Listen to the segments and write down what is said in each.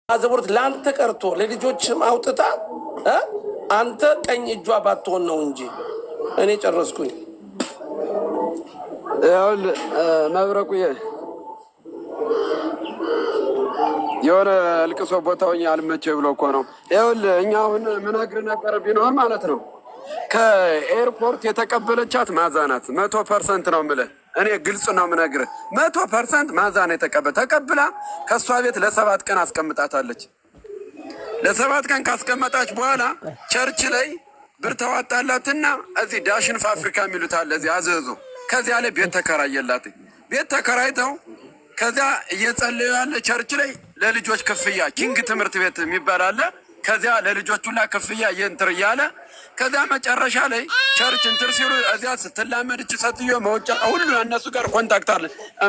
አዘቦርት ላንተ ቀርቶ ለልጆችም አውጥታ አንተ ቀኝ እጇ ባትሆን ነው እንጂ እኔ ጨረስኩኝ። ያውል መብረቁዬ የሆነ ልቅሶ ቦታውኝ አልመቼ ብሎ እኮ ነው። ያውል እኛ አሁን ምነግር ነበር ቢኖር ማለት ነው ከኤርፖርት የተቀበለቻት ማዛ ናት። 100% ነው የምልህ እኔ ግልጽ ነው የምነግርህ። 100% ማዛ ነው ተቀብላ ከእሷ ቤት ለ7 ቀን አስቀምጣታለች። ለ7 ቀን ካስቀመጣች በኋላ ቸርች ላይ ብር ተዋጣላትና እዚህ ዳሽን ፋብሪካ የሚሉት አለ እዚህ አዘዞ ከዚያ ላይ ቤት ተከራየላት። ቤት ተከራይተው ከዚያ እየጸለዩ ያለ ቸርች ላይ ለልጆች ክፍያ ኪንግ ትምህርት ቤት የሚባል አለ። ከዚያ ለልጆች ሁላ ክፍያ እየንትር እያለ ከዚያ መጨረሻ ላይ ቸርች እንትር ሲሉ እዚያ ስትላመድች ሴትዮ መውጫ ሁሉ እነሱ ጋር ኮንታክት አለ።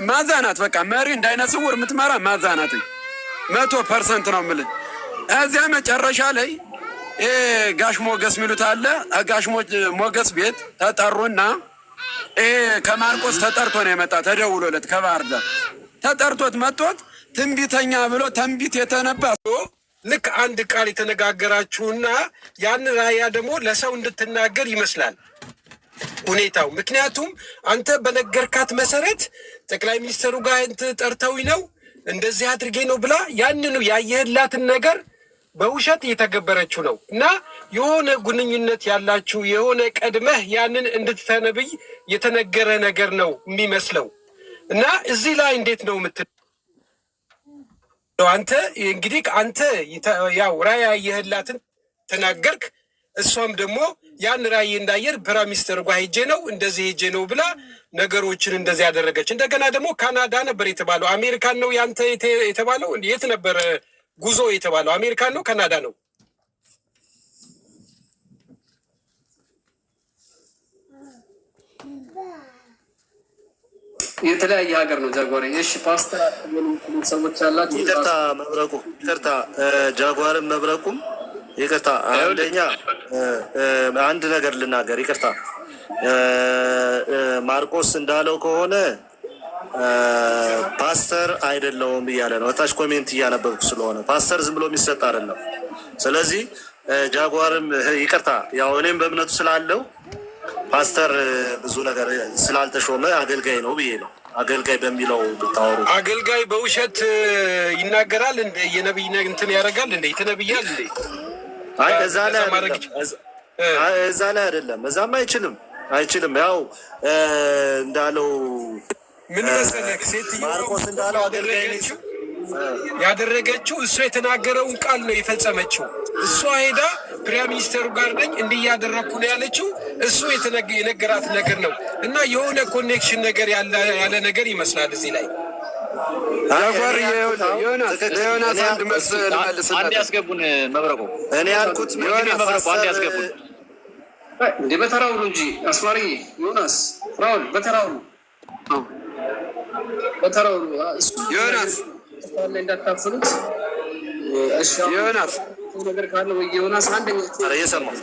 ማዛ ናት። በቃ መሪ እንዳይነስውር የምትመራ ማዛ ናት። 100% ነው የምልህ። እዚያ መጨረሻ ላይ ጋሽ ሞገስ ሚሉት አለ። ጋሽ ሞገስ ቤት ተጠሩና ከማርቆስ ተጠርቶ ነው የመጣ። ተደውሎለት ከባህር ዳር ተጠርቶት መጥቶት ትንቢተኛ ብሎ ትንቢት የተነባ ልክ አንድ ቃል የተነጋገራችሁና ያን ራያ ደግሞ ለሰው እንድትናገር ይመስላል ሁኔታው። ምክንያቱም አንተ በነገርካት መሰረት ጠቅላይ ሚኒስትሩ ጋር ጠርተው ነው እንደዚህ አድርጌ ነው ብላ ያንኑ ያየህላትን ነገር በውሸት እየተገበረችው ነው። እና የሆነ ግንኙነት ያላችሁ የሆነ ቀድመህ ያንን እንድትተነብይ የተነገረ ነገር ነው የሚመስለው። እና እዚህ ላይ እንዴት ነው አንተ እንግዲህ አንተ ያው ራእይ ያየህላትን ተናገርክ። እሷም ደግሞ ያን ራእይ እንዳየር ፕራይም ሚኒስተር ጋር ሄጄ ነው እንደዚህ ሄጄ ነው ብላ ነገሮችን እንደዚህ ያደረገች። እንደገና ደግሞ ካናዳ ነበር የተባለው። አሜሪካን ነው ያንተ የተባለው። የት ነበር ጉዞ የተባለው? አሜሪካን ነው ካናዳ ነው? የተለያየ ሀገር ነው ጃጓሬ። እሺ ፓስተር ሰዎች አላችሁ። ይቅርታ መብረቁ፣ ይቅርታ ጃጓርም መብረቁም ይቅርታ። አንደኛ አንድ ነገር ልናገር፣ ይቅርታ ማርቆስ እንዳለው ከሆነ ፓስተር አይደለውም እያለ ነው። እታች ኮሜንት እያነበብኩ ስለሆነ ፓስተር ዝም ብሎ የሚሰጥ አይደለም። ስለዚህ ጃጓርም ይቅርታ፣ ያው እኔም በእምነቱ ስላለው ፓስተር ብዙ ነገር ስላልተሾመ አገልጋይ ነው ብዬ ነው። አገልጋይ በሚለው ብታወሩ። አገልጋይ በውሸት ይናገራል እንደ የነብይ እንትን ያደርጋል እንደ ይተነብያል እንደ አይ እዛ ላይ አይደለም። እዛም አይችልም። ያው እንዳለው ምን መሰለህ ሴትዮ ማርቆስ እንዳለው አገልጋይ ነች ያደረገችው። እሷ የተናገረውን ቃል ነው የፈጸመችው። እሷ ሄዳ ፕራይም ሚኒስተሩ ጋር ነኝ እንዲህ እያደረግኩ ነው ያለችው። እሱ የነገራት ነገር ነው እና የሆነ ኮኔክሽን ነገር ያለ ነገር ይመስላል እዚህ ላይ። ዮናስ አንድ መልስ ልመልስለት። አንድ ያስገቡን መብረቁ። እኔ ያልኩት መብረቁ አንድ ያስገቡን እንዴ በተራው ነው እንጂ አስማሪ ዮናስ ፍራውን በተራው ነው በተራው ዮናስ እንዳታፍሉት። እሺ ዮናስ ነገር ካለ ወይ ዮናስ አንደኛ እየሰማሁ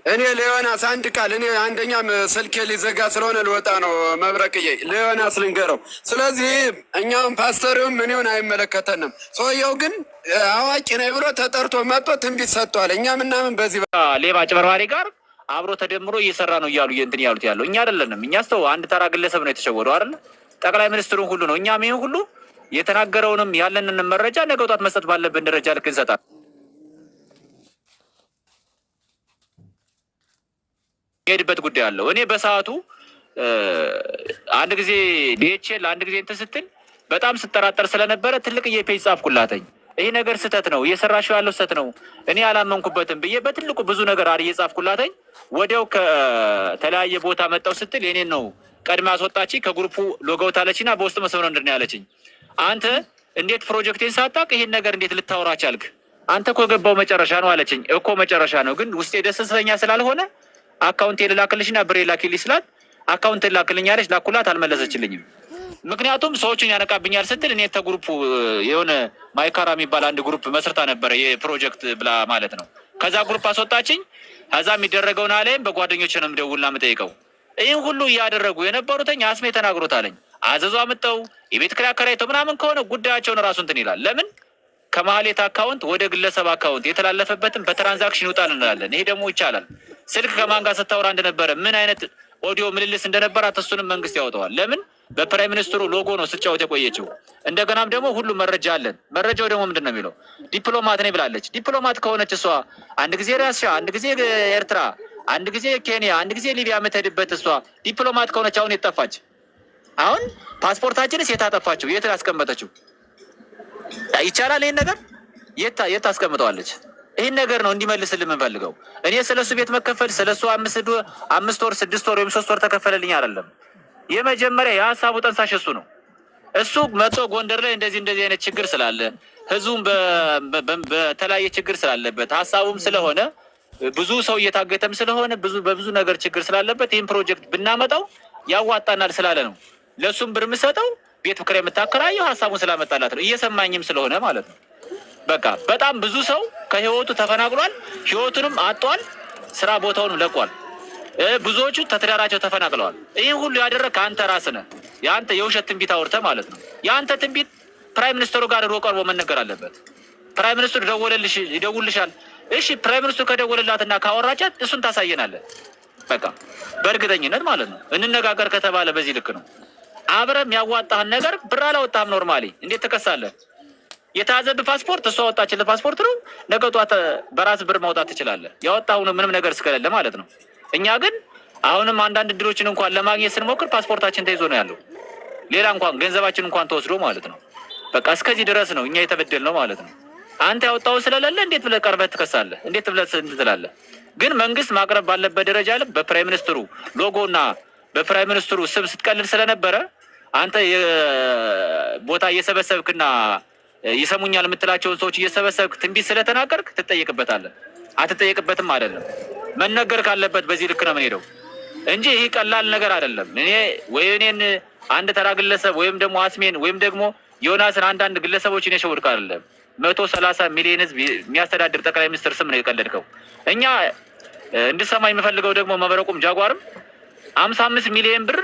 እኔ ለዮናስ አንድ ቃል እኔ አንደኛም ስልኬ ሊዘጋ ስለሆነ ልወጣ ነው። መብረቅዬ ለዮናስ ልንገረው። ስለዚህ እኛም ፓስተሩም ምንሆን አይመለከተንም። ሰውየው ግን አዋቂ ነኝ ብሎ ተጠርቶ መጥቶ ትንቢት ሰጥቷል። እኛ ምናምን በዚህ ሌባ ጭበርባሪ ጋር አብሮ ተደምሮ እየሰራ ነው እያሉ እንትን ያሉት ያለው እኛ አይደለንም። እኛ ስተው አንድ ተራ ግለሰብ ነው የተሸወደው አይደል? ጠቅላይ ሚኒስትሩን ሁሉ ነው። እኛም ይሄን ሁሉ የተናገረውንም ያለንን መረጃ ነገ ጧት መስጠት ባለብን ደረጃ ልክ እንሰጣለን። ሄድበት ጉዳይ አለው። እኔ በሰዓቱ አንድ ጊዜ ዲኤችኤል አንድ ጊዜ እንትን ስትል በጣም ስጠራጠር ስለነበረ ትልቅ የፔጅ ጻፍኩላተኝ። ይሄ ነገር ስህተት ነው፣ እየሰራሽው ያለው ስህተት ነው፣ እኔ አላመንኩበትም ብዬ በትልቁ ብዙ ነገር አርዬ ጻፍኩላተኝ። ወዲያው ከተለያየ ቦታ መጣው ስትል የኔን ነው ቀድማ አስወጣች። ከግሩፑ ሎጋውት አለችና በውስጥ መስመር ነው እንደነ ያለችኝ። አንተ እንዴት ፕሮጀክቴን ሳታውቅ ይሄን ነገር እንዴት ልታወራ ቻልክ? አንተ እኮ ገባው መጨረሻ ነው አለችኝ። እኮ መጨረሻ ነው ግን ውስጤ ደስ ስለኛ ስላልሆነ አካውንት ልላክልሽና ብሬ ላኪልኝ ስላት አካውንት ላክልኝ አለች። ላኩላት፣ አልመለሰችልኝም። ምክንያቱም ሰዎችን ያነቃብኛል ስትል እኔ ተግሩፕ የሆነ ማይካራ የሚባል አንድ ግሩፕ መስርታ ነበረ የፕሮጀክት ብላ ማለት ነው። ከዛ ግሩፕ አስወጣችኝ። ከዛ የሚደረገውን አለይም በጓደኞች ነው የምደውልና የምጠይቀው። ይህን ሁሉ እያደረጉ የነበሩትኝ አስሜ ተናግሮታለኝ። አዘዟ አምጠው የቤት ክራይ አከራይተው ምናምን ከሆነ ጉዳያቸውን ራሱ እንትን ይላል። ለምን ከማህሌት አካውንት ወደ ግለሰብ አካውንት የተላለፈበትን በትራንዛክሽን ይውጣል እንላለን። ይሄ ደግሞ ይቻላል። ስልክ ከማን ጋር ስታወራ እንደነበረ ምን አይነት ኦዲዮ ምልልስ እንደነበራት እሱንም መንግስት ያወጣዋል። ለምን በፕራይም ሚኒስትሩ ሎጎ ነው ስትጫወት የቆየችው። እንደገናም ደግሞ ሁሉ መረጃ አለን። መረጃው ደግሞ ምንድን ነው የሚለው ዲፕሎማት ነኝ ብላለች። ዲፕሎማት ከሆነች እሷ አንድ ጊዜ ራሻ፣ አንድ ጊዜ ኤርትራ፣ አንድ ጊዜ ኬንያ፣ አንድ ጊዜ ሊቢያ የምትሄድበት እሷ ዲፕሎማት ከሆነች አሁን የት ጠፋች? አሁን ፓስፖርታችንስ የት አጠፋችው? የት አስቀመጠችው? ይቻላል ይህን ነገር የት አስቀምጠዋለች? ይህን ነገር ነው እንዲመልስልን የምንፈልገው። እኔ ስለሱ ቤት መከፈል ስለሱ 5 ወር 6 ወር ወይም 3 ወር ተከፈለልኝ አይደለም። የመጀመሪያ የሀሳቡ ጠንሳሽ እሱ ነው። እሱ መጥቶ ጎንደር ላይ እንደዚህ አይነት ችግር ስላለ ህዝቡም በተለያየ ችግር ስላለበት ሀሳቡም ስለሆነ ብዙ ሰው እየታገተም ስለሆነ በብዙ ነገር ችግር ስላለበት ይህን ፕሮጀክት ብናመጣው ያዋጣናል ስላለ ነው ለእሱም ብር የምሰጠው ቤት ኪራይ የምታከራየው ሀሳቡን ስላመጣላት ነው። እየሰማኝም ስለሆነ ማለት ነው። በቃ በጣም ብዙ ሰው ከህይወቱ ተፈናቅሏል፣ ህይወቱንም አጧል፣ ስራ ቦታውንም ለቋል። ብዙዎቹ ተትዳራቸው ተፈናቅለዋል። ይህ ሁሉ ያደረግህ አንተ ራስህ ነህ። የአንተ የውሸት ትንቢት አውርተህ ማለት ነው። የአንተ ትንቢት ፕራይም ሚኒስትሩ ጋር ሮ ቀርቦ መነገር አለበት። ፕራይም ሚኒስትሩ ይደውልሻል። እሺ ፕራይም ሚኒስትሩ ከደወልላትና ካወራቻት እሱን ታሳየናለህ። በቃ በእርግጠኝነት ማለት ነው። እንነጋገር ከተባለ በዚህ ልክ ነው። አብረም ያዋጣህን ነገር ብር አላወጣህም። ኖርማሊ እንዴት ትከሳለህ? የተያዘብህ ፓስፖርት እሷ ወጣችልህ ፓስፖርት ነው። ነገ ጧት በራስ ብር ማውጣት ትችላለህ። ያወጣሁ ምንም ነገር እስከሌለ ማለት ነው። እኛ ግን አሁንም አንዳንድ እድሎችን እንኳን ለማግኘት ስንሞክር ፓስፖርታችን ተይዞ ነው ያለው። ሌላ እንኳን ገንዘባችን እንኳን ተወስዶ ማለት ነው። በቃ እስከዚህ ድረስ ነው እኛ የተበደል ነው ማለት ነው። አንተ ያወጣው ስለሌለ እንዴት ብለህ ቀርበህ ትከሳለህ? እንዴት ብለህ ትላለህ? ግን መንግስት ማቅረብ ባለበት ደረጃ ላይ በፕራይም ሚኒስትሩ ሎጎና በፕራይም ሚኒስትሩ ስም ስትቀልል ስለነበረ አንተ ቦታ እየሰበሰብክና ይሰሙኛል የምትላቸውን ሰዎች እየሰበሰብክ ትንቢት ስለተናገርክ ትጠየቅበታለህ። አትጠየቅበትም አይደለም። መነገር ካለበት በዚህ ልክ ነው የምንሄደው እንጂ ይህ ቀላል ነገር አይደለም። እኔን አንድ ተራ ግለሰብ ወይም ደግሞ አስሜን ወይም ደግሞ ዮናስን አንዳንድ ግለሰቦችን የሸውድክ አይደለም። 130 ሚሊዮን ህዝብ የሚያስተዳድር ጠቅላይ ሚኒስትር ስም ነው የቀለድከው። እኛ እንድሰማ የምፈልገው ደግሞ መብረቁም ጃጓርም 55 ሚሊዮን ብር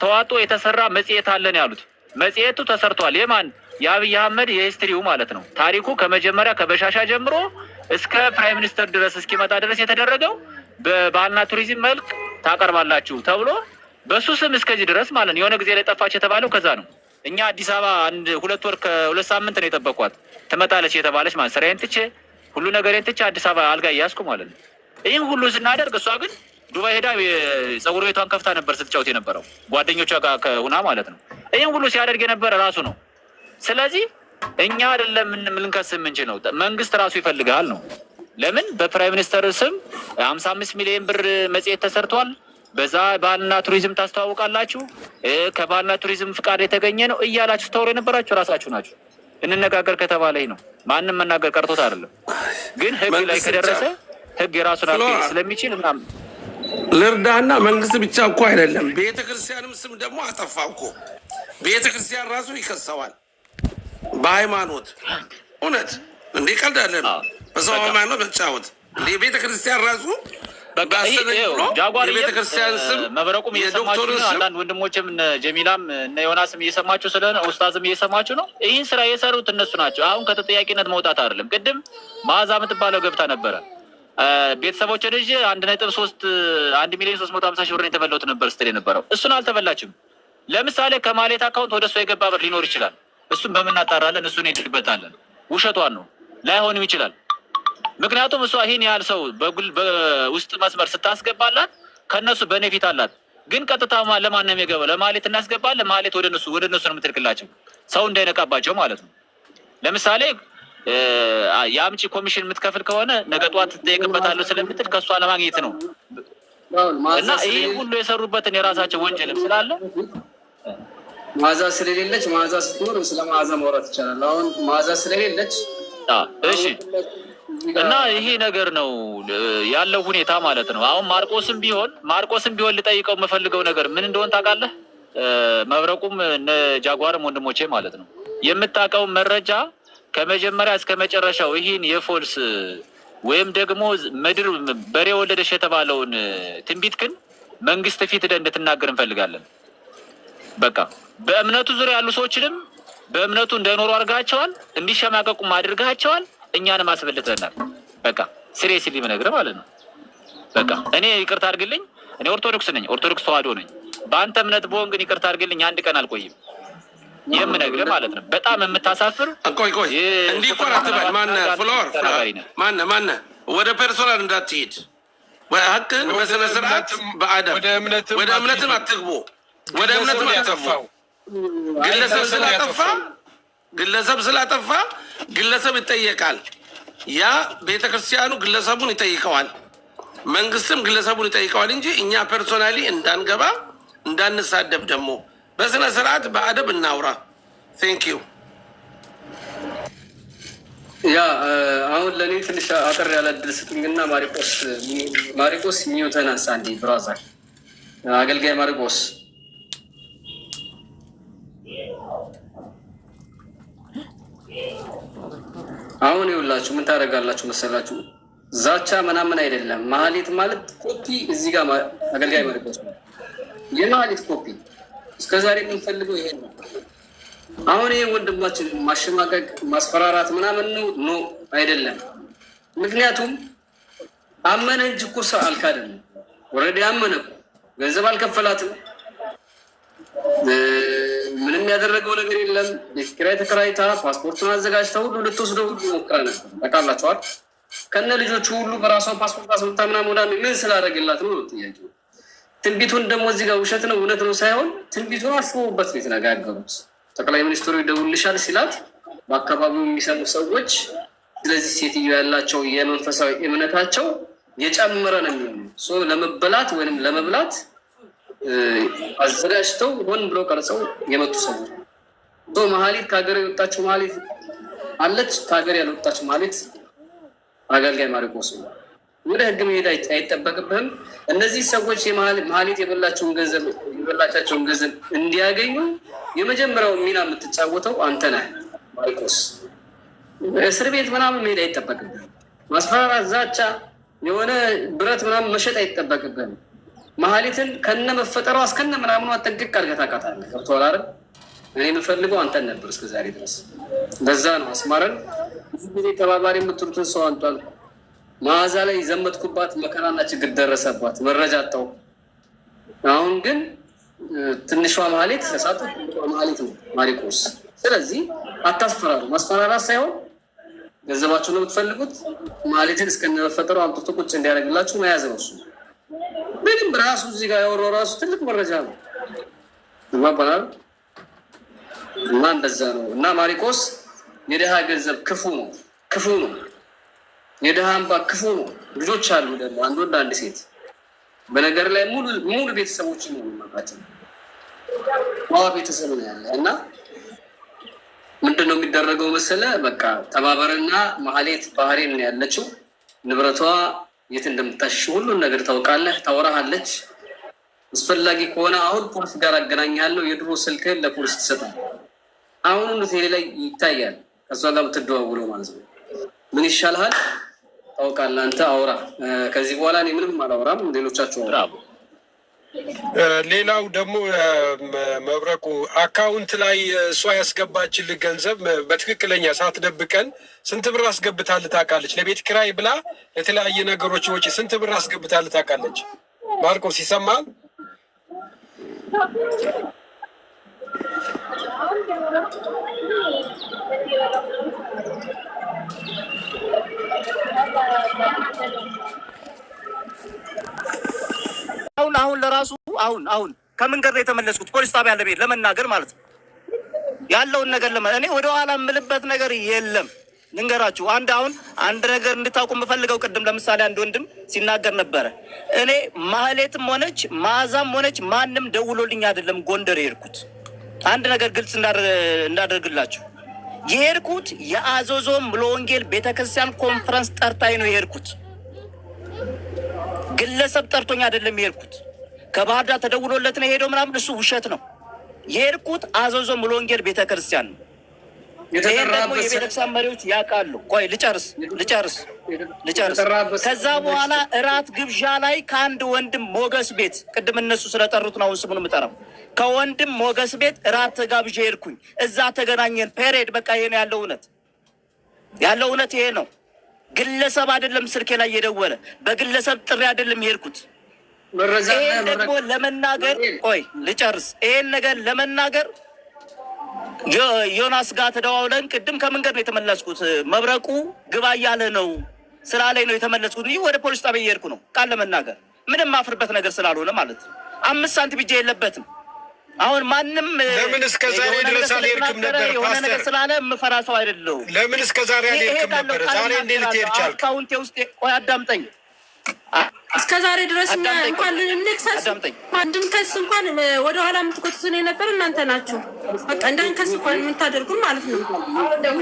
ተዋጦ የተሰራ መጽሔት አለን ያሉት። መጽሔቱ ተሰርቷል። የማን? የአብይ አህመድ የሂስትሪው ማለት ነው። ታሪኩ ከመጀመሪያ ከበሻሻ ጀምሮ እስከ ፕራይም ሚኒስተር ድረስ እስኪመጣ ድረስ የተደረገው በባህልና ቱሪዝም መልክ ታቀርባላችሁ ተብሎ በሱ ስም እስከዚህ ድረስ ማለት ነው። የሆነ ጊዜ ላይ ጠፋች የተባለው ከዛ ነው። እኛ አዲስ አበባ 2 ወር ከ2 ሳምንት ነው የጠበቋት። ትመጣለች የተባለች ማለት ስራዬን ትቼ ሁሉ ነገሬን ትቼ አዲስ አበባ አልጋ እያስኩ ማለት ነው። ይህም ሁሉ ስናደርግ እሷ ግን ዱባይ ሄዳ የጸጉር ቤቷን ከፍታ ነበር ስትጫወት የነበረው ጓደኞቿ ጋር ከሁና ማለት ነው። ይህም ሁሉ ሲያደርግ የነበረ ራሱ ነው። ስለዚህ እኛ አይደለም ልንከስ የምንችለው፣ መንግስት ራሱ ይፈልጋል ነው። ለምን በፕራይም ሚኒስተር ስም 55 ሚሊዮን ብር መጽሔት ተሰርቷል። በዛ ባህልና ቱሪዝም ታስተዋውቃላችሁ፣ ከባህልና ቱሪዝም ፍቃድ የተገኘ ነው እያላችሁ ስታወሩ የነበራችሁ ራሳችሁ ናችሁ። እንነጋገር ከተባለ ነው። ማንም መናገር ቀርቶት አይደለም። ግን ህግ ላይ ከደረሰ ህግ የራሱን አካሄድ ስለሚችል ምናምን ልርዳና መንግስት ብቻ እኮ አይደለም፣ ቤተክርስቲያንም ስም ደግሞ አጠፋ እኮ። ቤተክርስቲያን ራሱ ይከሰዋል በሃይማኖት። እውነት እንዴ? ቀልድ አለ ነው በሰው ሃይማኖት መጫወት እንዴ? ቤተክርስቲያን ራሱ ጃጓር ቤተክርስቲያን ስም መብረቁም እየሰማችሁ ነው። አንዳንድ ወንድሞችም ጀሚላም እነ ዮናስም እየሰማችሁ ስለሆነ ኡስታዝም እየሰማችሁ ነው። ይህን ስራ የሰሩት እነሱ ናቸው። አሁን ከተጠያቂነት መውጣት አይደለም። ቅድም መዓዛ የምትባለው ገብታ ነበረ። ቤተሰቦች ልጅ 1 ሚሊዮን 350 ሺህ ብር የተበላሁት ነበር ስትል የነበረው እሱን አልተበላችም። ለምሳሌ ከማሌት አካውንት ወደ እሷ የገባ ብር ሊኖር ይችላል። እሱን በምናጣራለን፣ እሱን እንሄድበታለን። ውሸቷን ነው፣ ላይሆንም ይችላል። ምክንያቱም እሷ ይህን ያህል ሰው በውስጥ መስመር ስታስገባላት ከእነሱ በኔፊት አላት። ግን ቀጥታ ለማን ነው የሚገባው? ለማሌት እናስገባለን። ማሌት ወደ እነሱ ነው የምትልክላቸው፣ ሰው እንዳይነቃባቸው ማለት ነው። ለምሳሌ የአምጪ ኮሚሽን የምትከፍል ከሆነ ነገ ጠዋት ትጠየቅበታለሁ ስለምትል ከእሷ ለማግኘት ነው። እና ይህ ሁሉ የሰሩበትን የራሳቸው ወንጀልም ስላለ መዓዛ ስለሌለች፣ መዓዛ ስትኖር ስለ መዓዛ ማውራት ይቻላል። አሁን መዓዛ ስለሌለች እሺ። እና ይሄ ነገር ነው ያለው ሁኔታ ማለት ነው። አሁን ማርቆስም ቢሆን ልጠይቀው የምፈልገው ነገር ምን እንደሆነ ታውቃለህ? መብረቁም እነ ጃጓርም ወንድሞቼ ማለት ነው የምታውቀው መረጃ ከመጀመሪያ እስከ መጨረሻው ይህን የፎልስ ወይም ደግሞ ምድር በሬ ወለደሽ የተባለውን ትንቢት ግን መንግስት ፊት እንድትናገር እንፈልጋለን። በቃ በእምነቱ ዙሪያ ያሉ ሰዎችንም በእምነቱ እንዳይኖሩ አድርጋቸዋል፣ እንዲሸማቀቁም አድርጋቸዋል። እኛንም አስበልተናል። በቃ ሲሪየስሊ ብነግርህ ማለት ነው። በቃ እኔ ይቅርታ አድርግልኝ፣ እኔ ኦርቶዶክስ ነኝ፣ ኦርቶዶክስ ተዋህዶ ነኝ። በአንተ እምነት በሆን ግን ይቅርታ አድርግልኝ፣ አንድ ቀን አልቆይም የምነግርህ ማለት ነው። በጣም የምታሳፍር ቆይ እንዲህ እኮ አትበል። ማነህ ፍሎር ማነህ? ወደ ፐርሶናል እንዳትሄድ፣ ሀቅህን በስነ ስርዓት በአደብ ወደ እምነትም አትግቡ፣ ወደ እምነትም አትግቡ። ግለሰብ ስላጠፋ ግለሰብ ይጠየቃል። ያ ቤተክርስቲያኑ ግለሰቡን ይጠይቀዋል፣ መንግስትም ግለሰቡን ይጠይቀዋል እንጂ እኛ ፐርሶናሊ እንዳንገባ እንዳንሳደብ ደግሞ በስነ ስርዓት በአደብ እናውራ። ቴንክ ዩ። ያ አሁን ለእኔ ትንሽ አጠር ያለ እድል ስጡኝና ማሪቆስ ሚዩተን አንሳ እንዲ ብራዘር አገልጋይ ማሪቆስ አሁን ይውላችሁ ምን ታደርጋላችሁ መሰላችሁ? ዛቻ ምናምን አይደለም። ማህሌት ማለት ኮፒ እዚህ ጋር አገልጋይ ማሪቆስ የማህሌት ኮፒ እስከዛሬ የምንፈልገው ይሄ ነው። አሁን ይሄ ወንድማችን ማሸማቀቅ ማስፈራራት ምናምን ነው አይደለም። ምክንያቱም አመነ እንጂ እኮ ሰው አልካደም። ወረዲ አመነ እኮ ገንዘብ አልከፈላትም። ምንም ያደረገው ነገር የለም። ለኪራይ ተከራይታ ፓስፖርቱን አዘጋጅታ ሁሉ ልትወስደው ሁሉ ሞክራ ነበር። ታውቃላችኋል። ከነ ልጆቹ ሁሉ በራሷ ፓስፖርት አስወጣ ምናምን ወዳ ምን ስላደረግላት ነው ጥያቄው። ትንቢቱን ደግሞ እዚህ ጋር ውሸት ነው እውነት ነው ሳይሆን ትንቢቱን አስበውበት ነው የተነጋገሩት። ጠቅላይ ሚኒስትሩ ይደውልሻል ሲላት በአካባቢው የሚሰሙ ሰዎች ስለዚህ ሴትዮ ያላቸው የመንፈሳዊ እምነታቸው የጨመረ ነው የሚሆኑ ለመበላት ወይም ለመብላት አዘጋጅተው ሆን ብሎ ቀርጸው የመጡ ሰዎች ማህሌት ከሀገር የወጣችው ማህሌት አለች፣ ከሀገር ያልወጣችው ማህሌት አገልጋይ ማሪቆስ ነው። ወደ ህግ መሄድ አይጠበቅብህም። እነዚህ ሰዎች ማህሌት የበላቸውን ገንዘብ እንዲያገኙ የመጀመሪያው ሚና የምትጫወተው አንተ ነህ ማሪቆስ። እስር ቤት ምናምን መሄድ አይጠበቅብህም። ማስፈራራት፣ ዛቻ፣ የሆነ ብረት ምናምን መሸጥ አይጠበቅብህም። ማህሌትን ከነ መፈጠሯ እስከነ ምናምኗ ጠንቅቅ አድርገህ ታውቃታለህ። ገብቶሃል አይደል? እኔ የምፈልገው አንተን ነበር እስከዛሬ ድረስ። ለዛ ነው አስማረን ብዙ ጊዜ ተባባሪ የምትሉትን ሰው አንቷል። መዓዛ ላይ ዘመትኩባት፣ መከራና ችግር ደረሰባት፣ መረጃ አጣው። አሁን ግን ትንሿ ማህሌት ተሳቱ ማህሌት ነው ማሪቆስ። ስለዚህ አታስፈራሩ። ማስፈራራት ሳይሆን ገንዘባችሁ ነው የምትፈልጉት። ማህሌትን እስከነመፈጠሩ አምጥቶ ቁጭ እንዲያደርግላችሁ መያዝ ነው። እሱ ምንም ራሱ እዚህ ጋር ያወራው ራሱ ትልቅ መረጃ ነው ይባላል። እና እንደዛ ነው። እና ማሪቆስ የድሃ ገንዘብ ክፉ ነው። የድሃ አምባ ክፉ ነው። ልጆች አሉ ደግሞ አንድ ወንድ አንድ ሴት። በነገር ላይ ሙሉ ቤተሰቦችን ነው የሚመጣቸው። ቤተሰብ ነው ያለ እና ምንድነው የሚደረገው መሰለ? በቃ ተባበረና ማህሌት ባህሬን ነው ያለችው። ንብረቷ የት እንደምታሽ ሁሉን ነገር ታውቃለህ፣ ታወራሃለች። አስፈላጊ ከሆነ አሁን ፖሊስ ጋር አገናኛለሁ። የድሮ ስልክህን ለፖሊስ ትሰጣለህ። አሁን ቴሌ ላይ ይታያል። ከሷ ጋር ብትደዋውለው ማለት ነው። ምን ይሻልሃል ታውቃለህ? አንተ አውራ። ከዚህ በኋላ እኔ ምንም አላወራም። ሌሎቻችሁ አውራ። ሌላው ደግሞ መብረቁ አካውንት ላይ እሷ ያስገባችልህ ገንዘብ በትክክለኛ ሳትደብቀን ስንት ብር አስገብታልህ ታውቃለች? ለቤት ኪራይ ብላ የተለያየ ነገሮች ወጪ ስንት ብር አስገብታልህ ታውቃለች? ማርቆስ ይሰማል? አሁን ለራሱ አሁን ከመንገድ ላይ የተመለስኩት ፖሊስ ጣቢያ ለቤት ለመናገር ማለት ነው ያለውን ነገር እኔ ወደ ኋላ የምልበት ነገር የለም። ልንገራችሁ አንድ ነገር እንድታውቁ የምፈልገው ቅድም ለምሳሌ አንድ ወንድም ሲናገር ነበረ። እኔ ማህሌትም ሆነች መዓዛም ሆነች ማንም ደውሎልኝ አይደለም ጎንደር የሄድኩት። አንድ ነገር ግልጽ እንዳደርግላችሁ የሄድኩት የአዘዞ ሙሉ ወንጌል ቤተክርስቲያን ኮንፈረንስ ጠርታኝ ነው የሄድኩት። ግለሰብ ጠርቶኝ አይደለም የሄድኩት። ከባህር ዳር ተደውሎለት ነው የሄደው ምናምን፣ እሱ ውሸት ነው። የሄድኩት አዘዞ ሙሉ ወንጌል ቤተክርስቲያን ነው። ይሄን ደግሞ የቤተክርስቲያን መሪዎች ያውቃሉ። ቆይ ልጨርስ። ከዛ በኋላ እራት ግብዣ ላይ ከአንድ ወንድም ሞገስ ቤት ቅድም እነሱ ስለጠሩት ነው ስሙን የምጠራው። ከወንድም ሞገስ ቤት እራት ተጋብዤ ሄድኩኝ። እዛ ተገናኘን። ፔሬድ በቃ ይሄ ነው ያለው እውነት ይሄ ነው። ግለሰብ አይደለም ስልኬ ላይ የደወለ በግለሰብ ጥሪ አይደለም የሄድኩት። ይሄን ደግሞ ለመናገር ቆይ ልጨርስ። ይሄን ነገር ለመናገር ዮናስ ጋር ተደዋውለን ቅድም ከመንገድ ነው የተመለስኩት። መብረቁ ግባ እያለ ነው ስራ ላይ ነው የተመለስኩት። ይህ ወደ ፖሊስ ጣቢያ እየሄድኩ ነው። ቃል ለመናገር ምንም ማፍርበት ነገር ስላልሆነ ማለት 5 ሳንቲም ብቻ የለበትም። አሁን ማንም ለምን እስከ ዛሬ ድረስ አልሄድክም ነበር? የሆነ ነገር ስላለ የምፈራ ሰው አይደለሁም። ለምን እስከ ዛሬ አልሄድክም ነበር? ዛሬ እንዴት ልትሄድ ቻልክ? አካውንቴ ውስጥ ቆይ አዳምጠኝ። እስከ ዛሬ ድረስ እንኳን ልንክሰስ እንድንከስ እንኳን ወደ ኋላ የምትቆጥሱን የነበር እናንተ ናችሁ። በቃ እንዳንከስ እንኳን የምታደርጉን ማለት ነው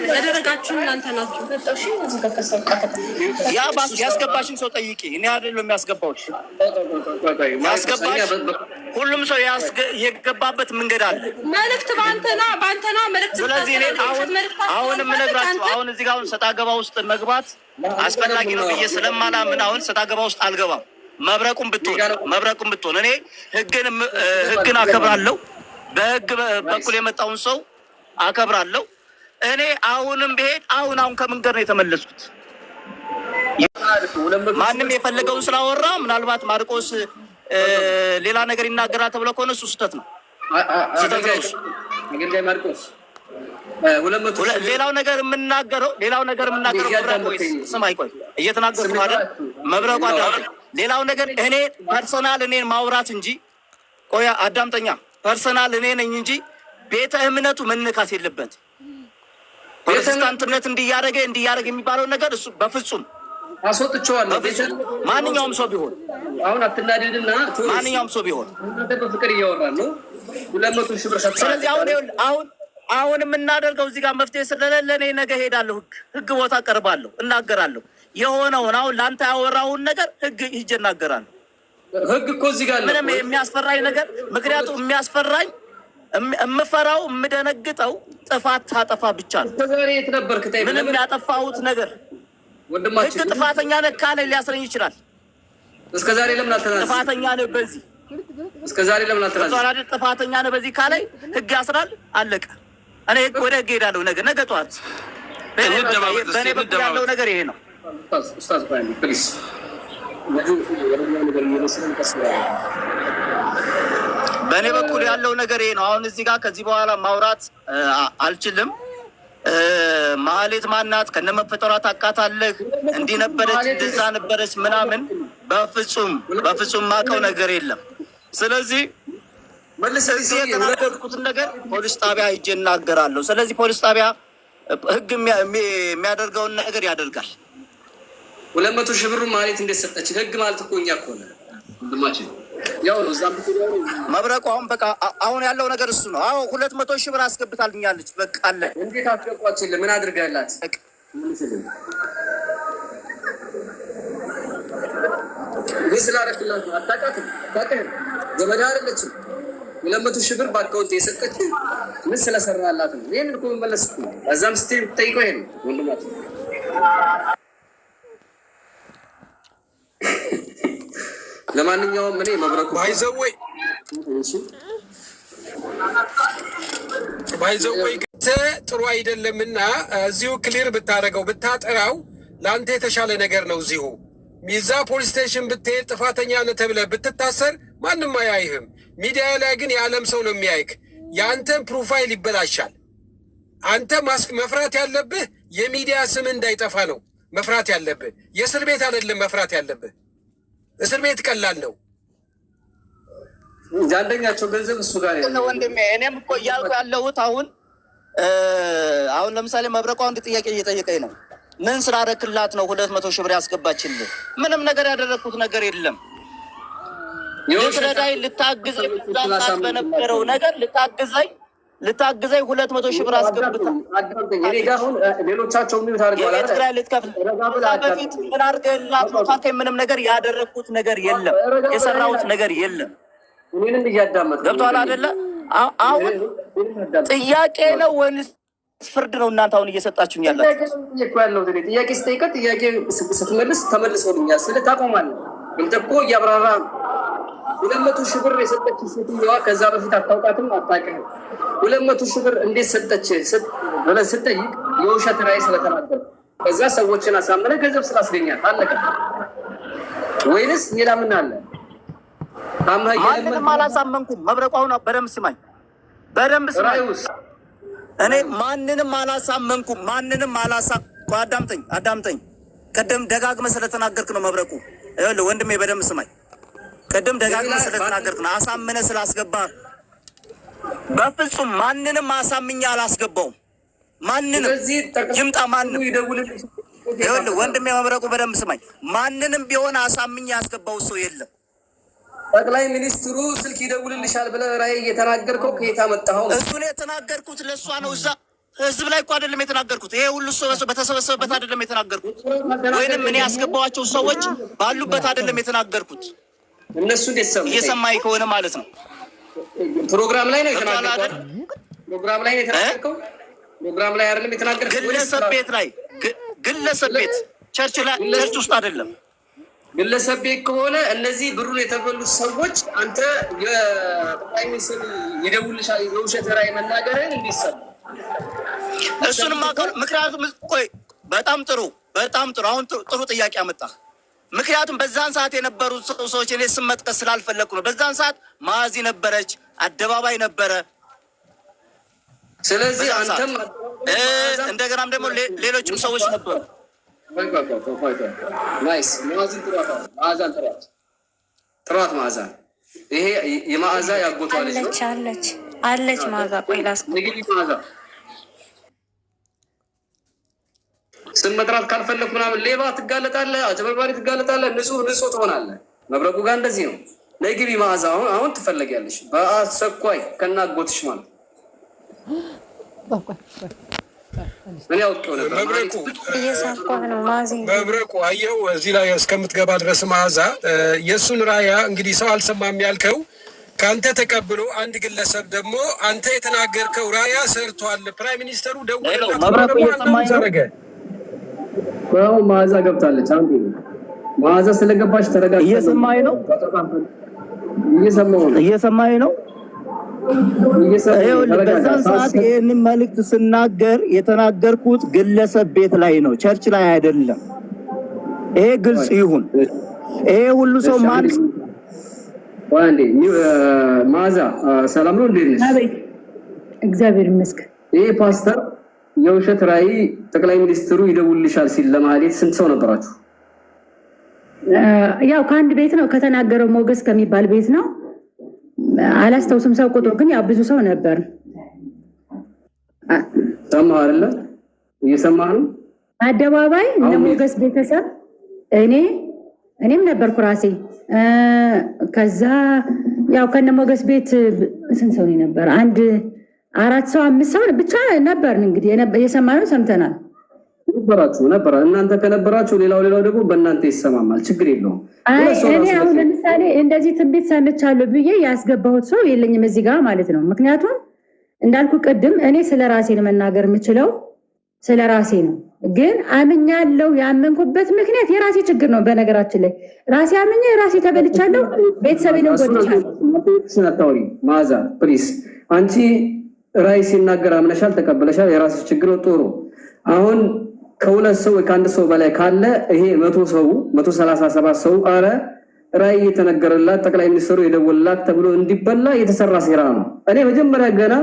ያደረጋችሁ እናንተ ናችሁ። ያ ባስ ያስገባሽን ሰው ጠይቂ። እኔ አይደለም ያስገባውሽ። ያስገባሽ ሁሉም ሰው የገባበት መንገድ አለ። መልእክት ባንተና መልእክት። ስለዚህ እኔ አሁን የምነግራችሁ አሁን እዚህ ጋር ሰጣ ገባ ውስጥ መግባት አስፈላጊ ነው ብዬ ስለማላምን አሁን ሰጣ ገባ ውስጥ አልገባም። መብረቁም ብትሆን እኔ ህግን አከብራለሁ። በህግ በኩል የመጣውን ሰው አከብራለሁ። እኔ አሁንም ብሄድ አሁን ከመንገድ ነው የተመለስኩት። ማንም የፈለገውን ስላወራ ምናልባት ማርቆስ ሌላ ነገር ይናገራል ተብሎ ከሆነ እሱ ስህተት ነው። ሌላው ነገር የምናገረው ስማይ ቆይ እየተናገርኩ አይደል? መብረቁ አዳምጠኝ። ሌላው ነገር እኔ ፐርሰናል እኔን ማውራት እንጂ ቆይ አዳምጠኛ። ፐርሰናል እኔ ነኝ እንጂ ቤተ እምነቱ መነካት የለበት። ፕሮቴስታንትነት እንዲያደርገ የሚባለው ነገር እሱ በፍጹም አስወጥቼዋለሁ። ማንኛውም ሰው ቢሆን አሁን አትናደድና ማንኛውም ሰው ቢሆን በፍቅር እያወራን ነው። 200 ሺህ ብር ሰጥተህ ስለዚህ አሁን የምናደርገው እዚህ ጋር መፍትሄ ስለሌለ እኔ ነገ ሄዳለሁ፣ ህግ ቦታ ቀርባለሁ፣ እናገራለሁ። የሆነውን አሁን ለአንተ ያወራውን ነገር ህግ ሂጅ እናገራለሁ። ህግ እኮ እዚህ ጋር ምንም የሚያስፈራኝ ነገር ምክንያቱም የሚያስፈራኝ የምፈራው የምደነግጠው ጥፋት ታጠፋ ብቻ ነው። ዛሬ የት ነበርክ? ምንም ያጠፋሁት ነገር ወንድማችን ህግ ጥፋተኛ ነህ ካለ ሊያስረኝ ይችላል። እስከ ዛሬ ለምን አልተናገርም? ጥፋተኛ ነህ በዚህ እስከ ዛሬ ለምን አልተናገርም? ጥፋተኛ ነህ በዚህ ካለ ህግ ያስራል። አለቀ። እኔ ወደ ህግ ሄዳለሁ ነገ ጠዋት። በእኔ በኩል ያለው ነገር ይሄ ነው። ኡስታዝ ባይ ፕሊዝ በእኔ በኩል ያለው ነገር ይሄ ነው። አሁን እዚህ ጋር ከዚህ በኋላ ማውራት አልችልም። ማህሌት ማናት ከነመፈጠሯ ታውቃታለህ? እንዲህ ነበረች እንደዛ ነበረች ምናምን በፍጹም ማውቀው ነገር የለም። ስለዚህ እዚህ የተናገርኩትን ነገር ፖሊስ ጣቢያ ሂጄ እናገራለሁ። ስለዚህ ፖሊስ ጣቢያ ህግ የሚያደርገውን ነገር ያደርጋል። 200 ሺህ ብሩ ማለት እንዴት ሰጠች? ህግ ማለት እኮ እኛ እኮ ነን ወንድማችን። ያው ነው ዛም መብረቁ አሁን በቃ አሁን ያለው ነገር እሱ ነው። 200 ሺህ ብር አስገብታልኛለች። በቃ አለ። እንዴት አስገባችልህ? ምን አድርጋላት? ስላደረክላት አታውቃትም። ታውቃለህ ዘመድ አይደለችም። 200 ሺህ ብር በአካውንት የሰጠች ምን ስለሰራላት ነው? ይሄን እኮ መመለስ እኮ እዛም ስትይ ጠይቀው። ይሄን ወንድማችን ለማንኛውም እኔ መብረቁ ባይዘወይ ጥሩ አይደለምና እዚሁ ክሊር ብታደርገው ብታጠራው ለአንተ የተሻለ ነገር ነው። እዚሁ ሚዛ ፖሊስ ስቴሽን ብትሄድ ጥፋተኛ ነህ ተብለህ ብትታሰር ማንም አያይህም። ሚዲያ ላይ ግን የዓለም ሰው ነው የሚያይክ። የአንተን ፕሮፋይል ይበላሻል። አንተ መፍራት ያለብህ የሚዲያ ስም እንዳይጠፋ ነው መፍራት ያለብህ። የእስር ቤት አይደለም መፍራት ያለብህ። እስር ቤት ቀላል ነው። አንደኛቸው ገንዘብ እሱ ጋር ነው ወንድሜ። እኔም እኮ እያልኩ ያለሁት አሁን ለምሳሌ መብረቋ አንድ ጥያቄ እየጠየቀኝ ነው። ምን ስላደረክላት ነው 200 ሺህ ብር ያስገባችልህ? ምንም ነገር ያደረግኩት ነገር የለም። ልትረዳኝ ልታግዘኝ በነበረው ነገር ልታግዘኝ 200 ሺህ ብር አስገብታ እኔ ጋር አሁን ሌሎቻቸው ምን ታርገዋል? የትግራይ ልትከፍል በፊት ምን አድርገህላት ነው? ምንም ነገር ያደረግኩት ነገር የለም። የሰራሁት ነገር የለም። እኔንም እያዳመጥኩ ገብቶሃል አይደለ? አሁን ጥያቄ ነው ወይስ ፍርድ ነው እናንተ አሁን እየሰጣችሁኝ ያላችሁ? ጥያቄ ስጠይቀህ ጥያቄ ስትመልስ ተመልሶልኛል ስለ ታቆማለህ። አንተ እኮ እያብራራ 200 ሺህ ብር የሰጠች ሴትዮዋ ከዛ በፊት አታውቃትም፣ አታውቅህም። 200 ሺህ ብር እንዴት ሰጠች ብለህ ስትጠይቅ የውሸት ራዕይ ስለተናገርኩ ከዛ ሰዎችን አሳምነህ ገንዘብ ስላስገኛት አለቀ። ወይንስ ሌላ ምን አለ? ማንንም አላሳመንኩም። መብረቁ አሁን በደንብ ስማኝ፣ በደንብ ስማኝ። እኔ ማንንም አላሳመንኩም። አዳምጠኝ። ቅድም ደጋግመህ ስለተናገርክ ነው መብረቁ። ይኸውልህ ወንድሜ በደንብ ስማኝ። ቅድም ደጋግመህ ስለተናገርክ ነው አሳምነህ ስላስገባ። በፍጹም ማንንም አሳምኜ አላስገባውም። ማንንም ይምጣ ማንም። ይኸውልህ ወንድሜ መብረቁ በደንብ ስማኝ። ማንንም ቢሆን አሳምኜ ያስገባው ሰው የለም። ጠቅላይ ሚኒስትሩ ስልክ ይደውልልሻል ብለህ ራዕይ እየተናገርከው ከየት አመጣኸው? እሱን የተናገርኩት ለእሷ ነው። እዛ ህዝብ ላይ እኮ አይደለም የተናገርኩት። ይሄ ሁሉ ሰው በተሰበሰበበት አይደለም የተናገርኩት። ወይንም እኔ ያስገባኋቸው ሰዎች ባሉበት አይደለም የተናገርኩት። እነሱ እንዴት ሰሙ? እየሰማኝ ከሆነ ማለት ነው። ፕሮግራም ላይ ነው የተናገርከው። ፕሮግራም ላይ ነው የተናገርከው። ፕሮግራም ላይ አይደለም የተናገርከው። ግለሰብ ቤት ቸርች ውስጥ አይደለም። ግለሰብ ቤት ከሆነ እነዚህ ብሩን የተበሉት ሰዎች አንተ የጠቅላይ ሚኒስትር ይደውልልሻል የውሸት ራዕይ መናገርህን እንዲሰማ እሱንም ምክንያቱም ቆይ በጣም ጥሩ አሁን ጥሩ ጥያቄ አመጣ። ምክንያቱም በዛን ሰዓት የነበሩ ሰዎች እኔ ስም መጥቀስ ስላልፈለኩ ነው። በዛን ሰዓት ማዚ ነበረች፣ አደባባይ ነበረ። ስለዚህ አንተም እንደገናም ደግሞ ሌሎችም ሰዎች ነበሩ። ናይስ ማዕዛን ጥሯት ማዕዛን ይሄ የማዕዛ ያጎቷ ልጅ ነው። አለች ማዕዛ ቆይ ላስገባ። ስም መጥራት ካልፈለኩ ምናምን ሌባ ትጋለጣለህ፣ አጭበርባሪ ትጋለጣለህ፣ ንጹህ ትሆናለህ። መብረቁ ጋር እንደዚህ ነው። ነይ ግቢ ማዕዛ አሁን ትፈለጊያለሽ በአስቸኳይ ከናጎትሽ ማለት መብረቁ አየው እዚህ ላይ እስከምትገባ ድረስ መዓዛ የእሱን ራዕይ እንግዲህ ሰው አልሰማም ያልከው ከአንተ ተቀብሎ አንድ ግለሰብ ደግሞ አንተ የተናገርከው ራዕይ ሰርቷል። ፕራይም ሚኒስተሩ ደውለረገ መዓዛ ገብታለች። አንዱ መዓዛ ስለገባች ተረጋግጠህ እየሰማኸኝ ነው? እየሰማኸኝ ነው? በዛን ሰዓት ይህንን መልእክት ስናገር የተናገርኩት ግለሰብ ቤት ላይ ነው፣ ቸርች ላይ አይደለም። ይሄ ግልጽ ይሁን። ይሄ ሁሉ ሰው ማን ወንዴ ማዛ ሰላም ነው? እንዴት ነሽ? አቤት እግዚአብሔር ይመስገን። ይሄ ፓስተር የውሸት ራዕይ ጠቅላይ ሚኒስትሩ ይደውልልሻል ሲል ለማለት ስንት ሰው ነበራችሁ? ያው ከአንድ ቤት ነው ከተናገረው ሞገስ ከሚባል ቤት ነው። አላስታውስም ሰው ቁጥሩ ግን ያው ብዙ ሰው ነበር። ሰማህ አይደለ? እየሰማህ ነው? አደባባይ እነ ሞገስ ቤተሰብ እኔም ነበርኩ ራሴ። ከዛ ያው ከነ ሞገስ ቤት ስንት ሰው ነበር? አንድ 4 ሰው 5 ሰው ብቻ ነበርን። እንግዲህ የሰማነው ሰምተናል። ነበረ እናንተ ከነበራችሁ ሌላው ደግሞ በእናንተ ይሰማማል። ችግር የለውም። እኔ አሁን ለምሳሌ እንደዚህ ትንቢት ሰምቻለሁ ብዬ ያስገባሁት ሰው የለኝም እዚህ ጋር ማለት ነው። ምክንያቱም እንዳልኩ ቅድም እኔ ስለ ራሴ ነው መናገር የምችለው፣ ስለ ራሴ ነው። ግን አምኛለሁ። ያመንኩበት ምክንያት የራሴ ችግር ነው። በነገራችን ላይ ራሴ አምኜ ራሴ ተበልቻለሁ፣ ቤተሰቤን ጎድቻለሁ። ማዛ ፕሊስ፣ አንቺ ራይ ሲናገር አምነሻል፣ ተቀበለሻል። የራሴ ችግር ነው። ጥሩ አሁን ከሁለት ሰው ከአንድ ሰው በላይ ካለ ይሄ 137 ሰው አረ ራዕይ የተነገረላት ጠቅላይ ሚኒስትሩ የደወለላት ተብሎ እንዲበላ የተሰራ ሴራ ነው። እኔ መጀመሪያ ገና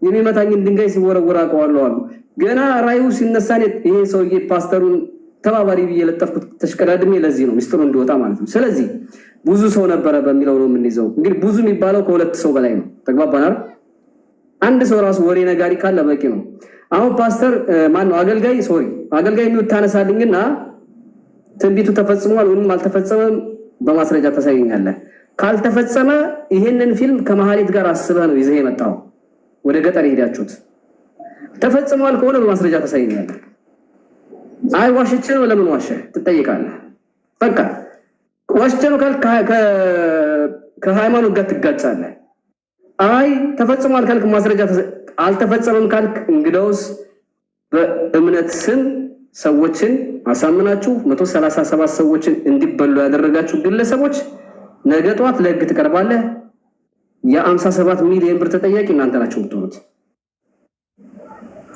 የሚመታኝን ድንጋይ ሲወረወር አውቀዋለሁ አሉ። ገና ራዕዩ ሲነሳን ይሄ ሰውዬ ፓስተሩን ተባባሪ ብዬ ለጠፍኩት ተሽቀዳድሜ ለዚህ ነው ሚስጥሩ እንዲወጣ ማለት ነው። ስለዚህ ብዙ ሰው ነበረ በሚለው ነው የምንይዘው። እንግዲህ ብዙ የሚባለው ከሁለት ሰው በላይ ነው። ተግባባናል? አንድ ሰው ራሱ ወሬ ነጋሪ ካለ በቂ ነው። አሁን ፓስተር ማነው አገልጋይ የሚውት ታነሳልኝና ትንቢቱ ተፈጽሟል ወይም አልተፈጸመም በማስረጃ ታሳየኛለህ። ካልተፈጸመ ይሄንን ፊልም ከመሐሌት ጋር አስበህ ነው ይዘህ የመጣው ወደ ገጠር ሄዳችሁት። ተፈጽሟል ከሆነ በማስረጃ ታሳየኛለህ። አይ ዋሽቼ ነው ለምን ዋሸህ ትጠይቃለህ። በቃ ዋሽቼ ነው ከሃይማኖት ጋር ትጋጫለህ። አይ ተፈጽሟል ካልክ ማስረጃ አልተፈጸመም ካልክ እንግዲያውስ በእምነት ስም ሰዎችን አሳምናችሁ 137 ሰዎችን እንዲበሉ ያደረጋችሁ ግለሰቦች ነገ ጧት ለህግ ትቀርባለህ። የ57 ሚሊዮን ብር ተጠያቂ እናንተ ናችሁ የምትሆኑት።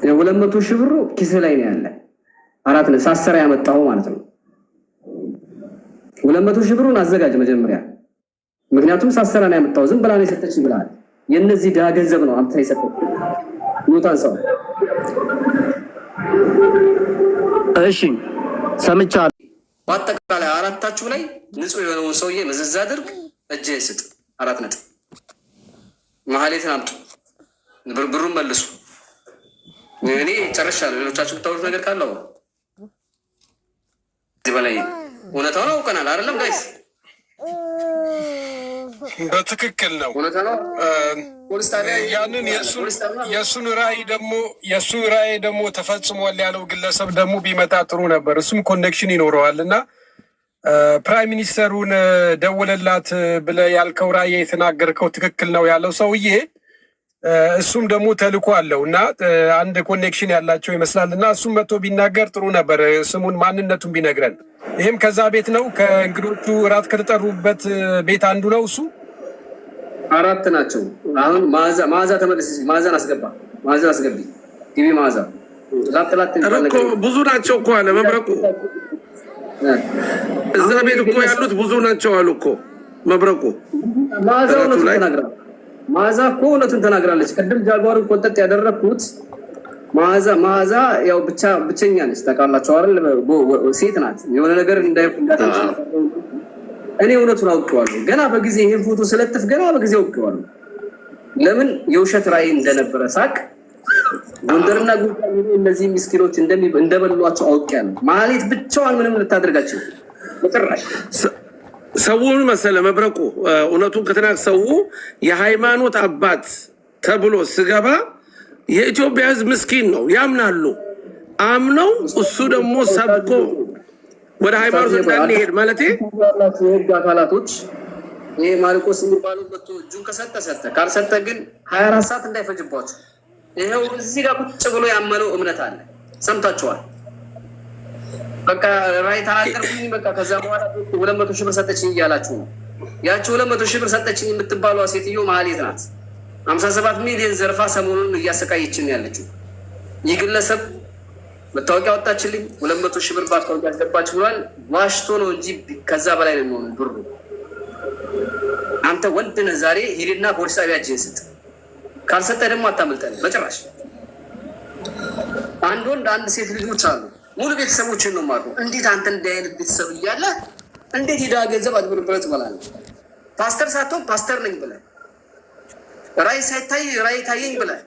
የ200 ሺህ ብሩ ኪስ ላይ ነው ያለ። አራት ነው ሳሰራ ያመጣው ማለት ነው። 200 ሺህ ብሩን አዘጋጅ መጀመሪያ። ምክንያቱም ሳሰራ ነው ያመጣው። ዝም ብላ ነው የሰጠች ይብላል። የነዚህ ዳ ገንዘብ ነው አንተ የሰጠው። ኑታን ሰው እሺ ሰምቻለሁ። በአጠቃላይ አራታችሁ ላይ ንጹህ የሆነውን ሰውዬ መዘዝ አድርግ፣ እጅ ስጥ። 4 ነጥብ መሀሌትን አምጡ፣ ብሩን መልሱ። እኔ ጨርሻለሁ። ሌሎቻችሁ ብታወሩት ነገር ካለው እዚህ በላይ እውነታውን አውቀናል አይደለም ጋይስ? በትክክል ነው። ያንን የእሱን ራዕይ ደግሞ ተፈጽሟል ያለው ግለሰብ ደግሞ ቢመጣ ጥሩ ነበር። እሱም ኮኔክሽን ይኖረዋል እና ፕራይም ሚኒስተሩን ደውለላት ብለህ ያልከው ራዕይ የተናገርከው ትክክል ነው ያለው ሰውዬ እሱም ደግሞ ተልኮ አለው እና አንድ ኮኔክሽን ያላቸው ይመስላል እና እሱም መጥቶ ቢናገር ጥሩ ነበር። ስሙን ማንነቱን ቢነግረን። ይህም ከዛ ቤት ነው ከእንግዶቹ እራት ከተጠሩበት ቤት አንዱ ነው። እሱ 4 ናቸው። አሁን ማዛ ተመለስ። ማዛን አስገባ። ማዛን አስገቢ። ግቢ ማዛ ላጥላት እኮ ብዙ ናቸው እኮ አለ መብረቁ። እዛ ቤት እኮ ያሉት ብዙ ናቸው አሉ እኮ መብረቁ። ማዛው ነው ተናግራ ማዛ እኮ እውነቱን ተናግራለች። ቅድም ጃጓርን ቆንጠጥ ያደረኩት ማዛ ያው ብቸኛ ነች ታውቃላችሁ አይደል? ሴት ናት። የሆነ ነገር እንዳይቆጣ እኔ እውነቱን አውቀዋለሁ። ገና በጊዜ ይሄን ፎቶ ስለጥፍ ገና በጊዜ አውቀዋለሁ። ለምን የውሸት ራዕይ እንደነበረ ሳቅ ጎንደርና ጉንፋን እነዚህ ምስኪኖች እንደበሏቸው አውቄያለሁ። ማለት ብቻዋን ምንም ልታደርጋቸው በጥራሽ ሰውን መሰለ መብረቁ። እውነቱን ከተናገ ሰው የሃይማኖት አባት ተብሎ ስገባ የኢትዮጵያ ሕዝብ ምስኪን ነው ያምናሉ። አምነው እሱ ደግሞ ሰብኮ ወደ ሃይማኖት እንዳንሄድ ማለት ያላችሁ የህግ አካላቶች ይሄ ማርቆስ የሚባለው በቶ እጁን ከሰጠ ካልሰጠ ግን 24 ሰዓት እንዳይፈጅባችሁ። ይሄው እዚህ ጋር ቁጭ ብሎ ያመነው እምነት አለ። ሰምታችኋል። በቃ ራይ ተናገርኩኝ። በቃ ከዛ በኋላ 200 ሺህ ብር ሰጠችኝ እያላችሁ ነው። ያቺ 200 ሺህ ብር ሰጠችኝ የምትባለው ሴትዮ መሀሌት ናት። 57 ሚሊዮን ዘርፋ ሰሞኑን እያሰቃየችን ያለችው ይህ ግለሰብ መታወቂያ ወጣችልኝ 200 ሺህ ብር ባታወቂያ ያስገባች ብሏል። ዋሽቶ ነው እንጂ ከዛ በላይ ነው የሚሆነው ብሩ። አንተ ወንድ ነህ። ዛሬ ሂድና ፖሊስ ጣቢያ እጅህን ስጥ። ካልሰጠ ደግሞ አታመልጠን በጭራሽ። አንድ ወንድ አንድ ሴት ልጆች አሉ። ሙሉ ቤተሰቦችን ነው ማለት ነው። እንዴት አንተ እንዲህ አይነት ቤተሰብ እያለ እንዴት ሄዳ ገንዘብ አትብርብረት ትበላለህ? ፓስተር ሳትሆን ፓስተር ነኝ ብለህ ራይ ሳይታይ ራይ ታየኝ ብለህ